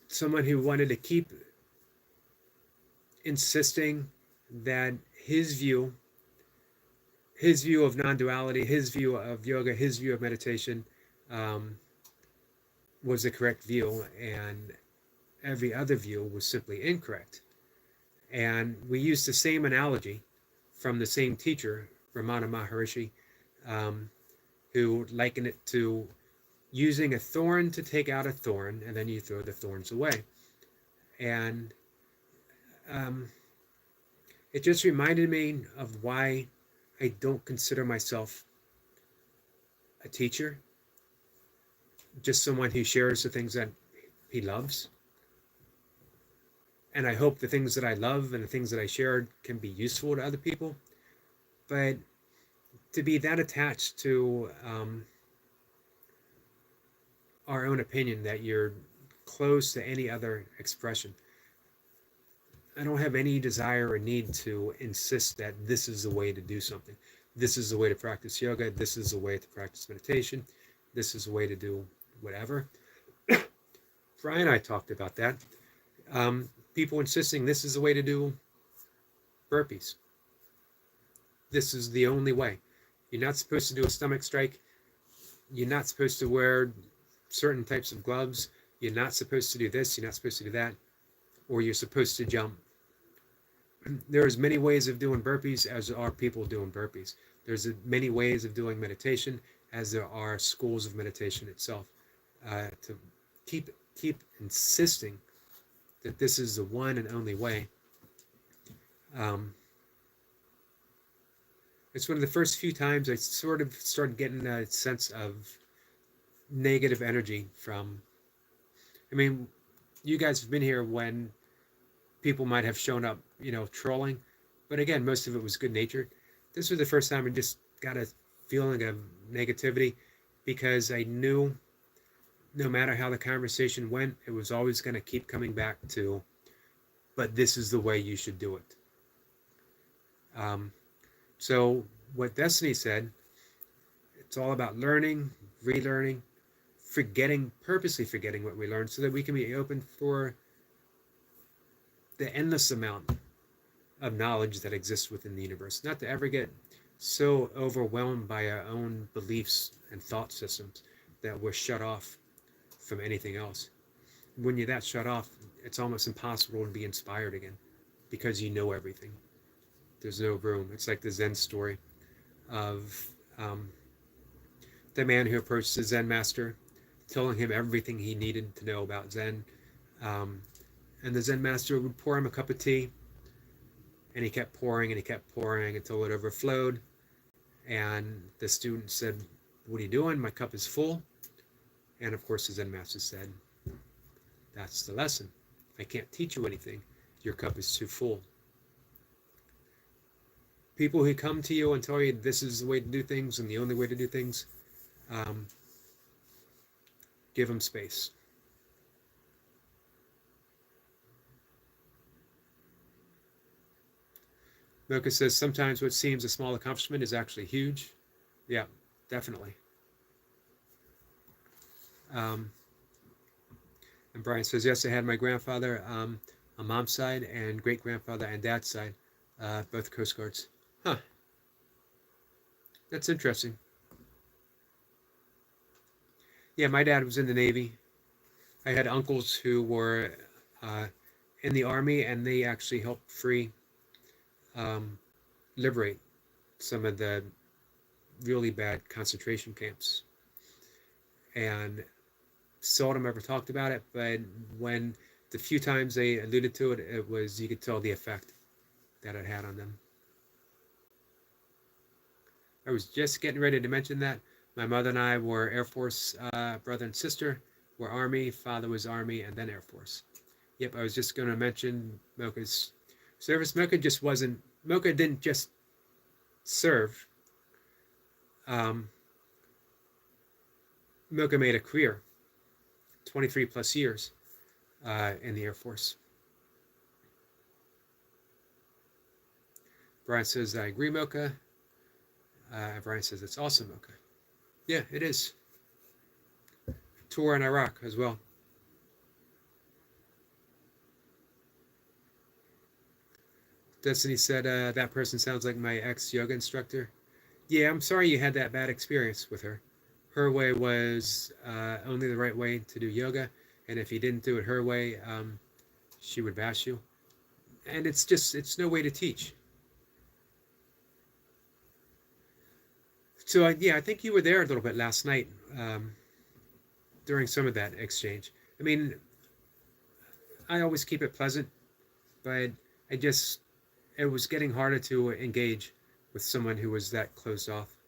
someone who wanted to keep insisting that his view of non-duality, his view of yoga, his view of meditation was the correct view, and every other view was simply incorrect. And we used the same analogy from the same teacher, Ramana Maharishi, who likened it to using a thorn to take out a thorn, and then you throw the thorns away. And it just reminded me of why I don't consider myself a teacher, just someone who shares the things that he loves. And I hope the things that I love and the things that I shared can be useful to other people. But to be that attached to our own opinion that you're close to any other expression, I don't have any desire or need to insist that this is the way to do something. This is the way to practice yoga. This is the way to practice meditation. This is the way to do whatever. Brian and I talked about that. People insisting this is the way to do burpees. This is the only way. You're not supposed to do a stomach strike. You're not supposed to wear certain types of gloves. You're not supposed to do this. You're not supposed to do that. Or you're supposed to jump. There's many ways of doing burpees as there are people doing burpees. There's many ways of doing meditation as there are schools of meditation itself. To keep insisting that this is the one and only way. It's one of the first few times I sort of started getting a sense of negative energy from, I mean, you guys have been here when people might have shown up, trolling. But again, most of it was good natured. This was the first time I just got a feeling of negativity, because I knew no matter how the conversation went, it was always going to keep coming back to, but this is the way you should do it. So what Destiny said, it's all about learning, relearning, purposely forgetting what we learned so that we can be open for the endless amount of knowledge that exists within the universe. Not to ever get so overwhelmed by our own beliefs and thought systems that we're shut off from anything else. When you're that shut off, it's almost impossible to be inspired again, because you know everything. There's no room. It's like the Zen story of the man who approached the Zen master, telling him everything he needed to know about Zen. And the Zen master would pour him a cup of tea, and he kept pouring and he kept pouring until it overflowed. And the student said, "What are you doing? My cup is full." And of course the Zen master said, "That's the lesson. I can't teach you anything. Your cup is too full." People who come to you and tell you this is the way to do things and the only way to do things, give them space. Mocha says, sometimes what seems a small accomplishment is actually huge. Yeah, definitely. And Brian says, yes, I had my grandfather on mom's side, and great grandfather and dad's side, both Coast Guards. Huh. That's interesting. Yeah, my dad was in the Navy. I had uncles who were uh, in the Army, and they actually helped um, liberate some of the really bad concentration camps. And seldom ever talked about it, but when the few times they alluded to it, it was, you could tell the effect that it had on them. I was just getting ready to mention that. My mother and I were Air Force brother and sister. We're Army. Father was Army and then Air Force. Yep, I was just going to mention Mocha's service. Mocha didn't just serve. Um, Mocha made a career, 23 plus years in the Air Force. Brian says, I agree, Mocha. Brian says, it's awesome, Mocha. Yeah, it is. Tour in Iraq as well. Destiny said, that person sounds like my ex-yoga instructor. Yeah, I'm sorry you had that bad experience with her. Her way was only the right way to do yoga, and if you didn't do it her way, she would bash you. And it's no way to teach. So, yeah, I think you were there a little bit last night during some of that exchange. I mean, I always keep it pleasant, but it was getting harder to engage with someone who was that closed off.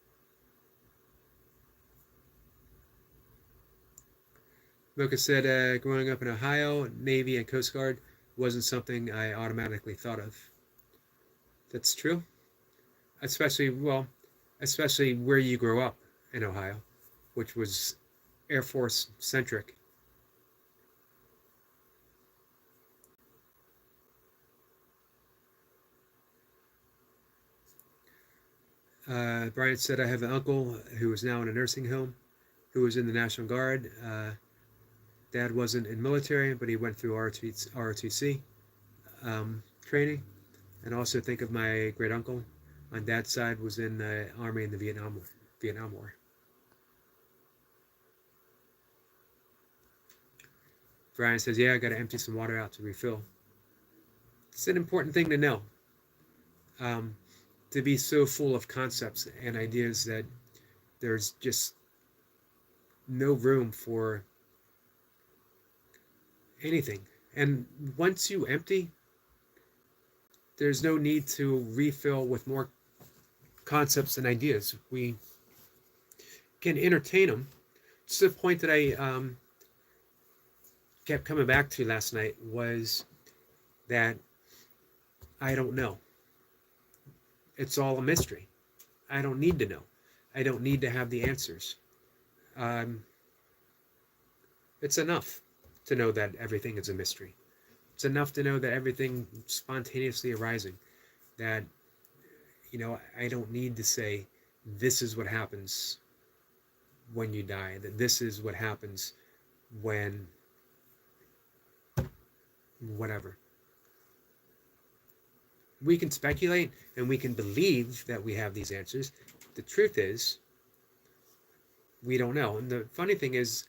Mocha said, growing up in Ohio, Navy and Coast Guard wasn't something I automatically thought of. That's true. Especially where you grow up in Ohio, which was Air Force centric. Brian said, I have an uncle who is now in a nursing home who was in the National Guard. Dad wasn't in military, but he went through ROTC training. And also think of my great uncle on dad's side was in the Army in the Vietnam War. Brian says, yeah, I got to empty some water out to refill. It's an important thing to know. To be so full of concepts and ideas that there's just no room for anything. And once you empty, there's no need to refill with more concepts and ideas. We can entertain them. It's the point that I kept coming back to last night was that I don't know. It's all a mystery. I don't need to know. I don't need to have the answers. It's enough to know that everything is a mystery. It's enough to know that everything spontaneously arising. That, I don't need to say, this is what happens when you die. That this is what happens when whatever. We can speculate and we can believe that we have these answers. The truth is, we don't know. And the funny thing is,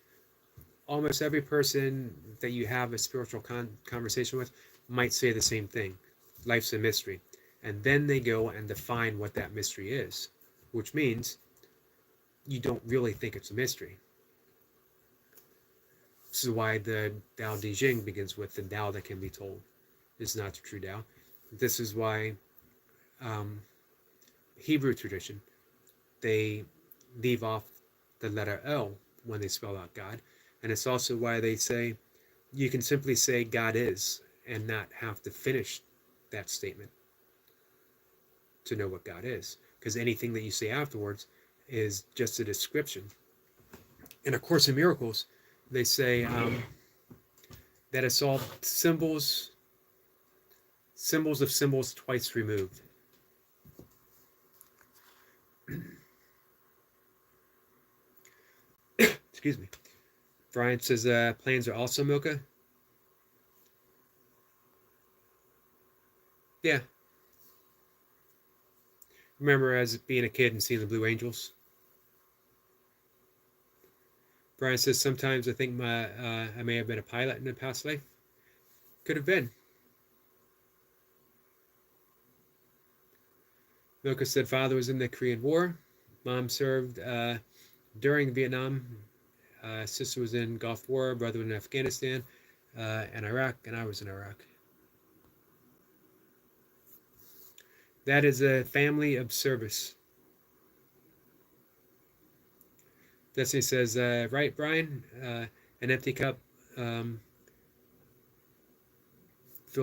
almost every person that you have a spiritual conversation with might say the same thing. Life's a mystery. And then they go and define what that mystery is, which means you don't really think it's a mystery. This is why the Tao Te Ching begins with the Tao that can be told is not the true Tao. This is why Hebrew tradition, they leave off the letter L when they spell out God. And it's also why they say you can simply say God is and not have to finish that statement to know what God is. Because anything that you say afterwards is just a description. In A Course in Miracles, they say that it's all symbols of symbols twice removed. Excuse me. Brian says planes are also Mocha. Yeah. Remember as being a kid and seeing the Blue Angels? Brian says, sometimes I think I may have been a pilot in a past life. Could have been. Milka said, father was in the Korean War. Mom served during Vietnam. Sister was in Gulf War. Brother was in Afghanistan and Iraq, and I was in Iraq. That is a family of service. Destiny says, right, Brian? An empty cup. Fill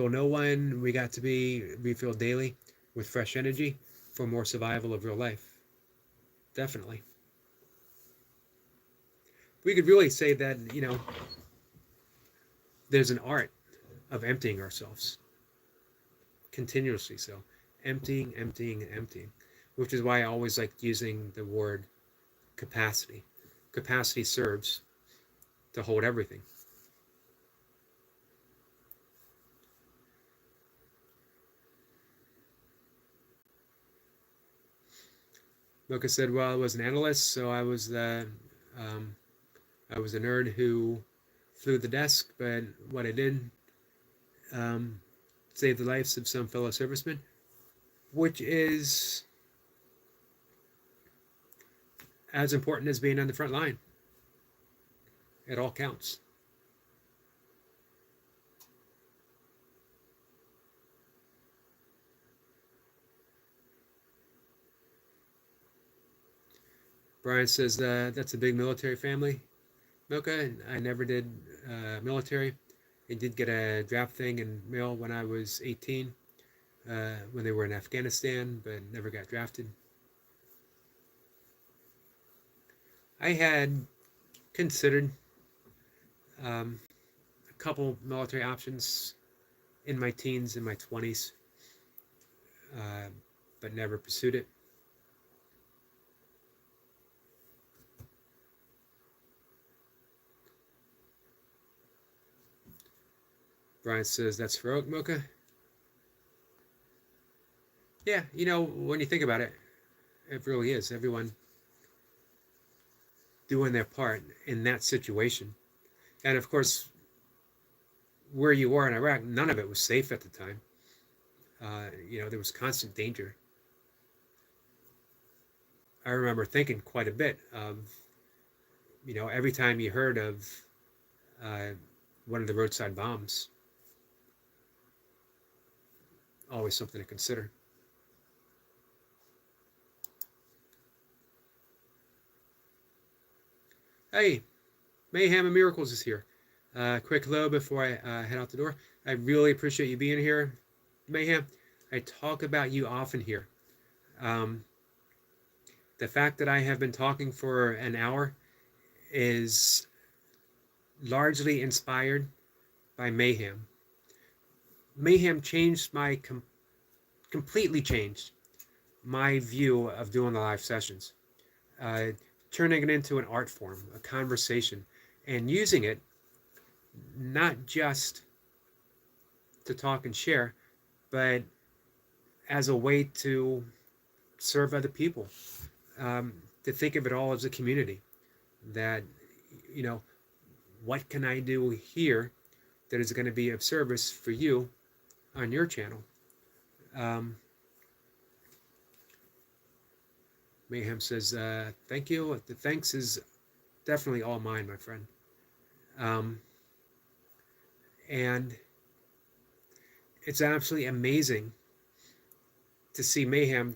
no one. We got to be refilled daily with fresh energy for more survival of real life. Definitely. We could really say that, there's an art of emptying ourselves. Continuously so. Emptying, emptying, and emptying. Which is why I always like using the word capacity. Capacity serves to hold everything. Mocha said, well, I was an analyst, so I was a nerd who flew the desk, but what I did saved the lives of some fellow servicemen, which is as important as being on the front line. It all counts. Brian says, that's a big military family. Milka, I never did military. I did get a draft thing in mail when I was 18, when they were in Afghanistan, but never got drafted. I had considered a couple military options in my teens and my 20s, but never pursued it. Brian says, that's heroic, Mocha. Yeah, when you think about it, it really is. Everyone doing their part in that situation. And of course, where you are in Iraq, none of it was safe at the time. There was constant danger. I remember thinking quite a bit of, every time you heard of one of the roadside bombs, always something to consider. Hey, Mayhem and Miracles is here. Quick hello before I head out the door. I really appreciate you being here, Mayhem. I talk about you often here. The fact that I have been talking for an hour is largely inspired by Mayhem. Mayhem changed completely changed my view of doing the live sessions, turning it into an art form, a conversation, and using it not just to talk and share, but as a way to serve other people, to think of it all as a community. That, what can I do here that is going to be of service for you on your channel? Mayhem says, thank you. The thanks is definitely all mine, my friend. And it's absolutely amazing to see Mayhem,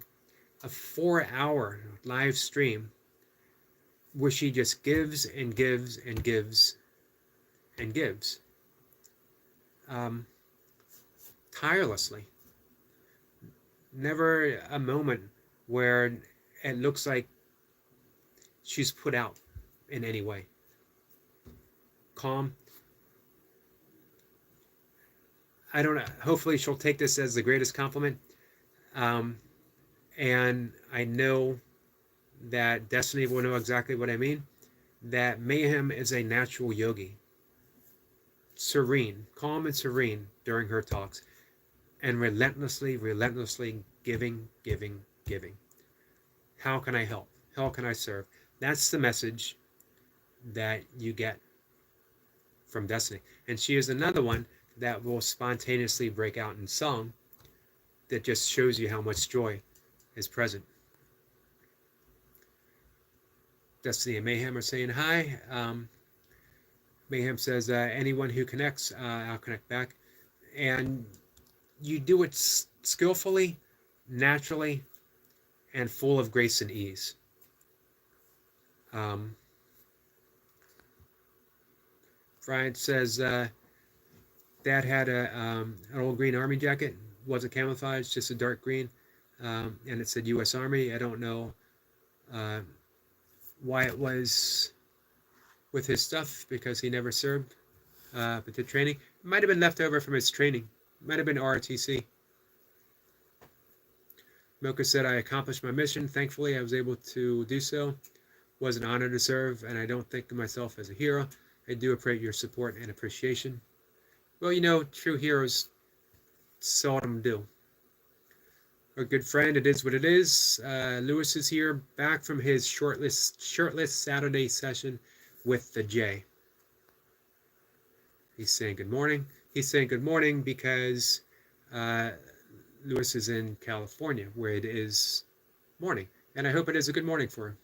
a 4-hour live stream where she just gives and gives and gives and gives, tirelessly. Never a moment where it looks like she's put out in any way. Calm. I don't know. Hopefully she'll take this as the greatest compliment. And I know that Destiny will know exactly what I mean. That Mayhem is a natural yogi. Serene, calm and serene during her talks. and relentlessly giving. How can I help? How can I serve? That's the message that you get from Destiny. And she is another one that will spontaneously break out in song that just shows you how much joy is present. Destiny and Mayhem are saying hi. Mayhem says, anyone who connects, I'll connect back. And you do it skillfully, naturally, and full of grace and ease. Brian says, Dad had an old green army jacket. Wasn't camouflage, just a dark green. And it said U.S. Army. I don't know why it was with his stuff, because he never served, but did training. It might have been left over from his training. It might have been ROTC. Mocha said, I accomplished my mission. Thankfully, I was able to do so. Was an honor to serve, and I don't think of myself as a hero. I do appreciate your support and appreciation. Well, you know, true heroes seldom do. Our good friend, it is what it is. Lewis is here, back from his shirtless Saturday session with the J. He's saying good morning. He's saying good morning because Lewis is in California, where it is morning. And I hope it is a good morning for him.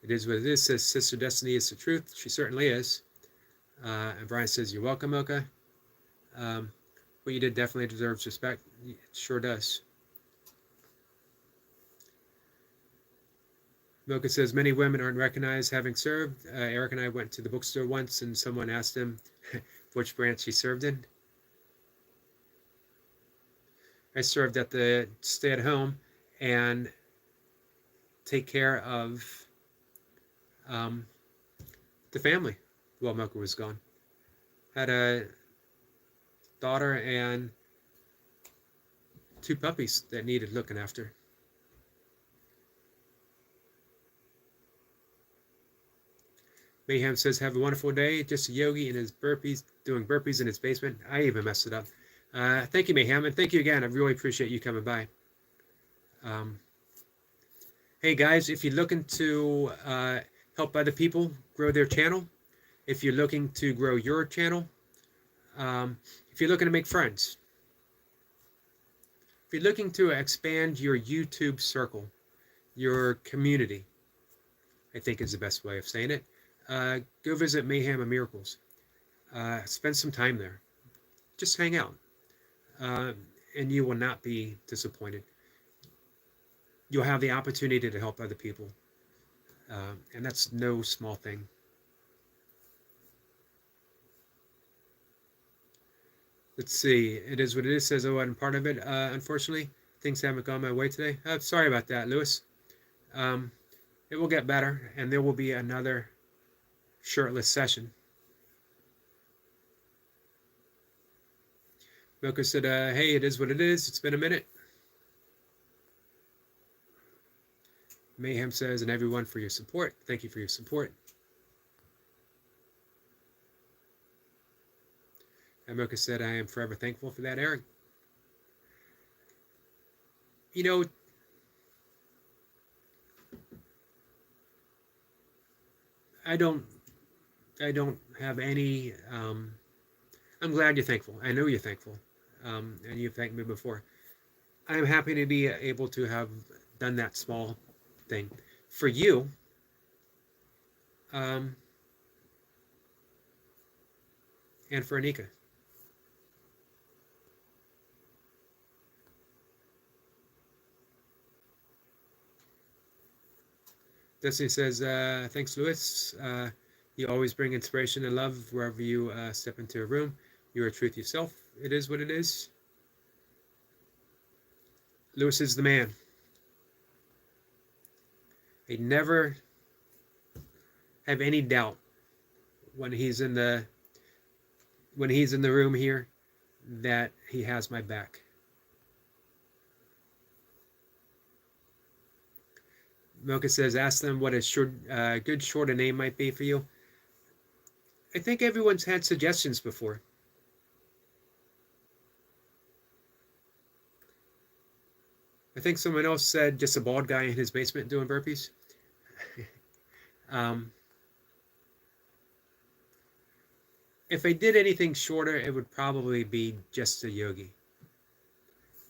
It is what it is, says Sister Destiny is the truth. She certainly is. And Brian says, you're welcome, Mocha. What you did definitely deserves respect. It sure does. Mocha says, many women aren't recognized having served. Eric and I went to the bookstore once, and someone asked him which branch he served in. I served at the stay-at-home and take care of the family while Mocha was gone. Had a daughter and 2 puppies that needed looking after. Mayhem says, have a wonderful day. Just a Yogi in his burpees, doing burpees in his basement. I even messed it up. Thank you, Mayhem, and thank you again. I really appreciate you coming by. Hey, guys, if you're looking to help other people grow their channel, if you're looking to grow your channel, if you're looking to make friends, if you're looking to expand your YouTube circle, your community, I think is the best way of saying it, go visit Mayhem and Miracles. Spend some time there. Just hang out. And you will not be disappointed. You'll have the opportunity to help other people. And that's no small thing. Let's see. It is what it is, says, oh, I'm part of it. Unfortunately, things haven't gone my way today. Sorry about that, Lewis. It will get better, and there will be another shirtless session. Mocha said, hey, it is what it is. It's been a minute. Mayhem says, and everyone for your support. Thank you for your support. And Mocha said, I am forever thankful for that, Eric. You know, I don't have any, I'm glad you're thankful. I know you're thankful. And you've thanked me before. I am happy to be able to have done that small thing for you. And for Anika. Destiny says, thanks, Lewis. You always bring inspiration and love wherever you step into a room. You are truth yourself. It is what it is. Lewis is the man. I never have any doubt when he's in the room here that he has my back. Mocha says, ask them what a good shorter name might be for you. I think everyone's had suggestions before. I think someone else said just a bald guy in his basement doing burpees. um, if I did anything shorter, it would probably be just a yogi.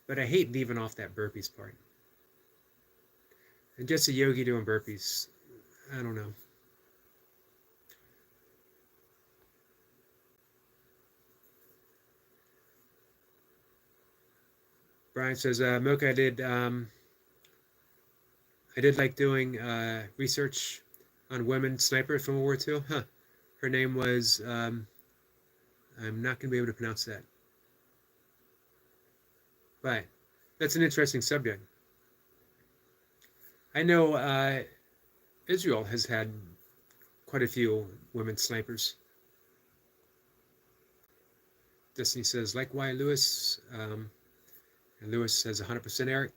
But I hate leaving off that burpees part. And just a yogi doing burpees, I don't know. Brian says, Milka, I did like doing research on women snipers from World War II. Huh. Her name was, I'm not going to be able to pronounce that. But that's an interesting subject. I know Israel has had quite a few women snipers. Destiny says, like why Lewis? And Lewis says 100% Eric.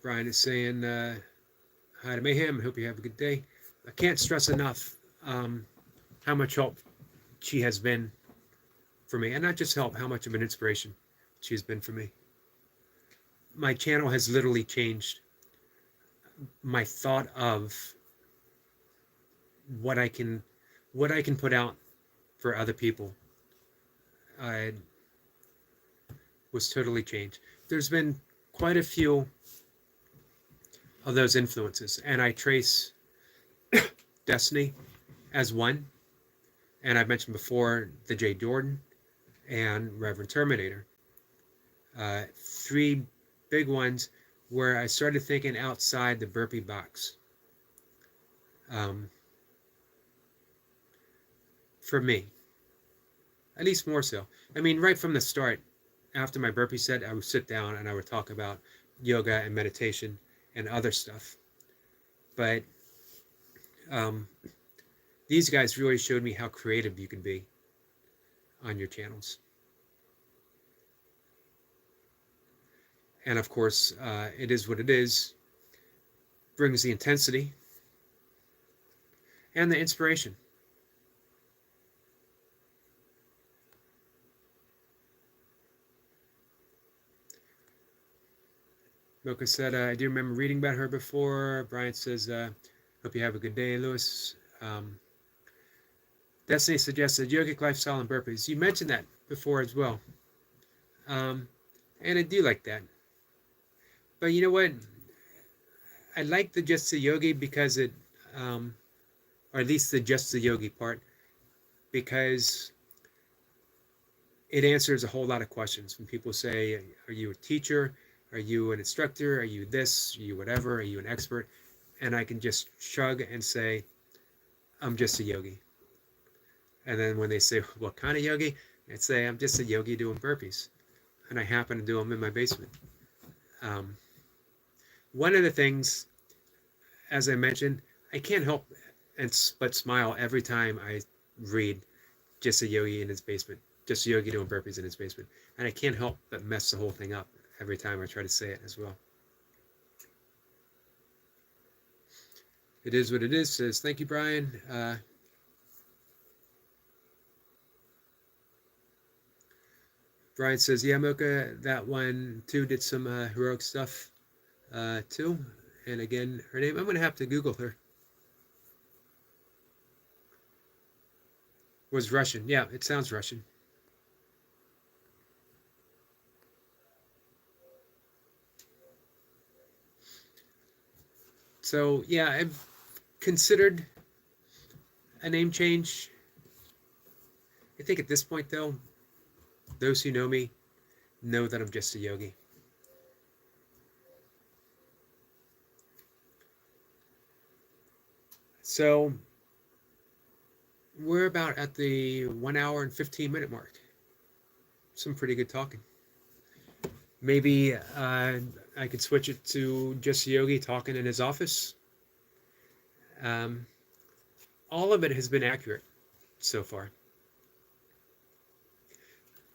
Brian is saying, hi to Mayhem. I hope you have a good day. I can't stress enough how much help she has been for me. And not just help, how much of an inspiration she has been for me. My channel has literally changed my thought of what I can put out for other people. Was totally changed. There's been quite a few of those influences, and I trace Destiny as one, and I've mentioned before the Jay Jordan and Reverend Terminator. Three big ones where I started thinking outside the burpee box. For me, at least more so. I mean, right from the start, after my burpee set, I would sit down and I would talk about yoga and meditation and other stuff. But these guys really showed me how creative you can be on your channels. And of course, it is what it is. Brings the intensity and the inspiration. Mocha said, I do remember reading about her before. Brian says, hope you have a good day, Lewis. Destiny suggested yogic lifestyle and burpees. You mentioned that before as well. And I do like that. But you know what? I like the just the yogi because it, or at least the just the yogi part, because it answers a whole lot of questions. When people say, are you a teacher? Are you an instructor? Are you this? Are you whatever? Are you an expert? And I can just shrug and say, I'm just a yogi. And then when they say, what kind of yogi? I'd say, I'm just a yogi doing burpees. And I happen to do them in my basement. One of the things, as I mentioned, I can't help but smile every time I read just a yogi in his basement. Just a yogi doing burpees in his basement. And I can't help but mess the whole thing up every time I try to say it as well. It is what it is. Says, thank you, Brian. Brian says, yeah, Mocha, that one too did some heroic stuff too. And again, her name, I'm going to have to Google her. Was Russian. Yeah, it sounds Russian. So, yeah, I've considered a name change. I think at this point, though, those who know me know that I'm just a yogi. So, we're about at the 1 hour and 15-minute mark. Some pretty good talking. Maybe I could switch it to just Yogi talking in his office. All of it has been accurate so far.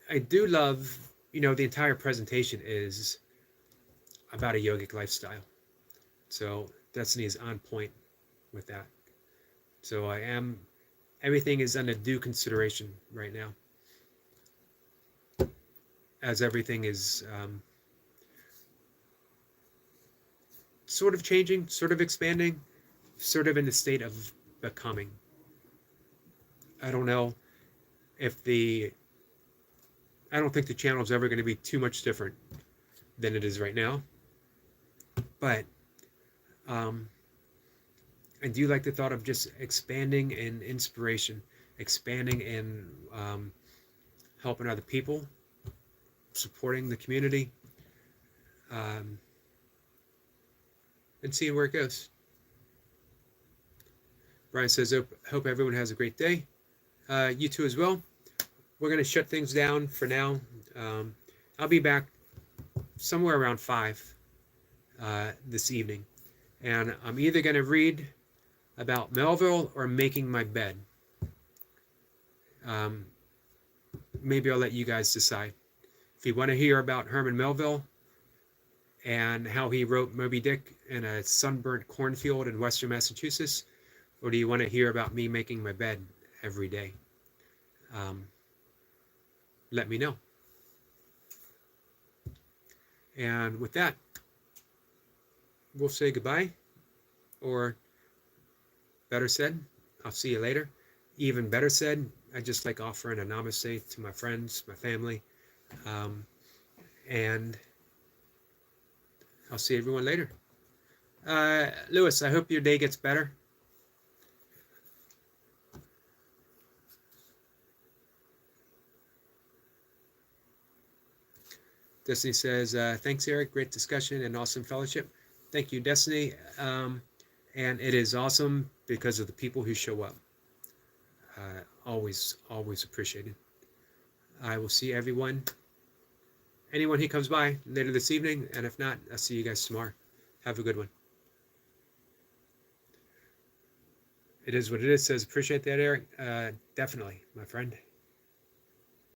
I do love, the entire presentation is about a yogic lifestyle. So Destiny is on point with that. So everything is under due consideration right now, as everything is sort of changing, sort of expanding, sort of in the state of becoming. I don't know if I don't think the channel is ever going to be too much different than it is right now. But I do like the thought of just expanding in inspiration, expanding in helping other people, supporting the community, and seeing where it goes. Brian says, hope everyone has a great day. You too as well. We're going to shut things down for now. I'll be back somewhere around 5 this evening. And I'm either going to read about Melville or making my bed. Maybe I'll let you guys decide. If you want to hear about Herman Melville and how he wrote Moby Dick in a sunburnt cornfield in western Massachusetts, or do you want to hear about me making my bed every day? Let me know. And with that, we'll say goodbye, or better said, I'll see you later. Even better said, I just like offering a namaste to my friends, my family, and I'll see everyone later. Lewis, I hope your day gets better. Destiny says, thanks, Eric. Great discussion and awesome fellowship. Thank you, Destiny. And it is awesome because of the people who show up. Always appreciated. I will see anyone who comes by later this evening. And if not, I'll see you guys tomorrow. Have a good one. It is what it is. Says, appreciate that, Eric. Definitely, my friend.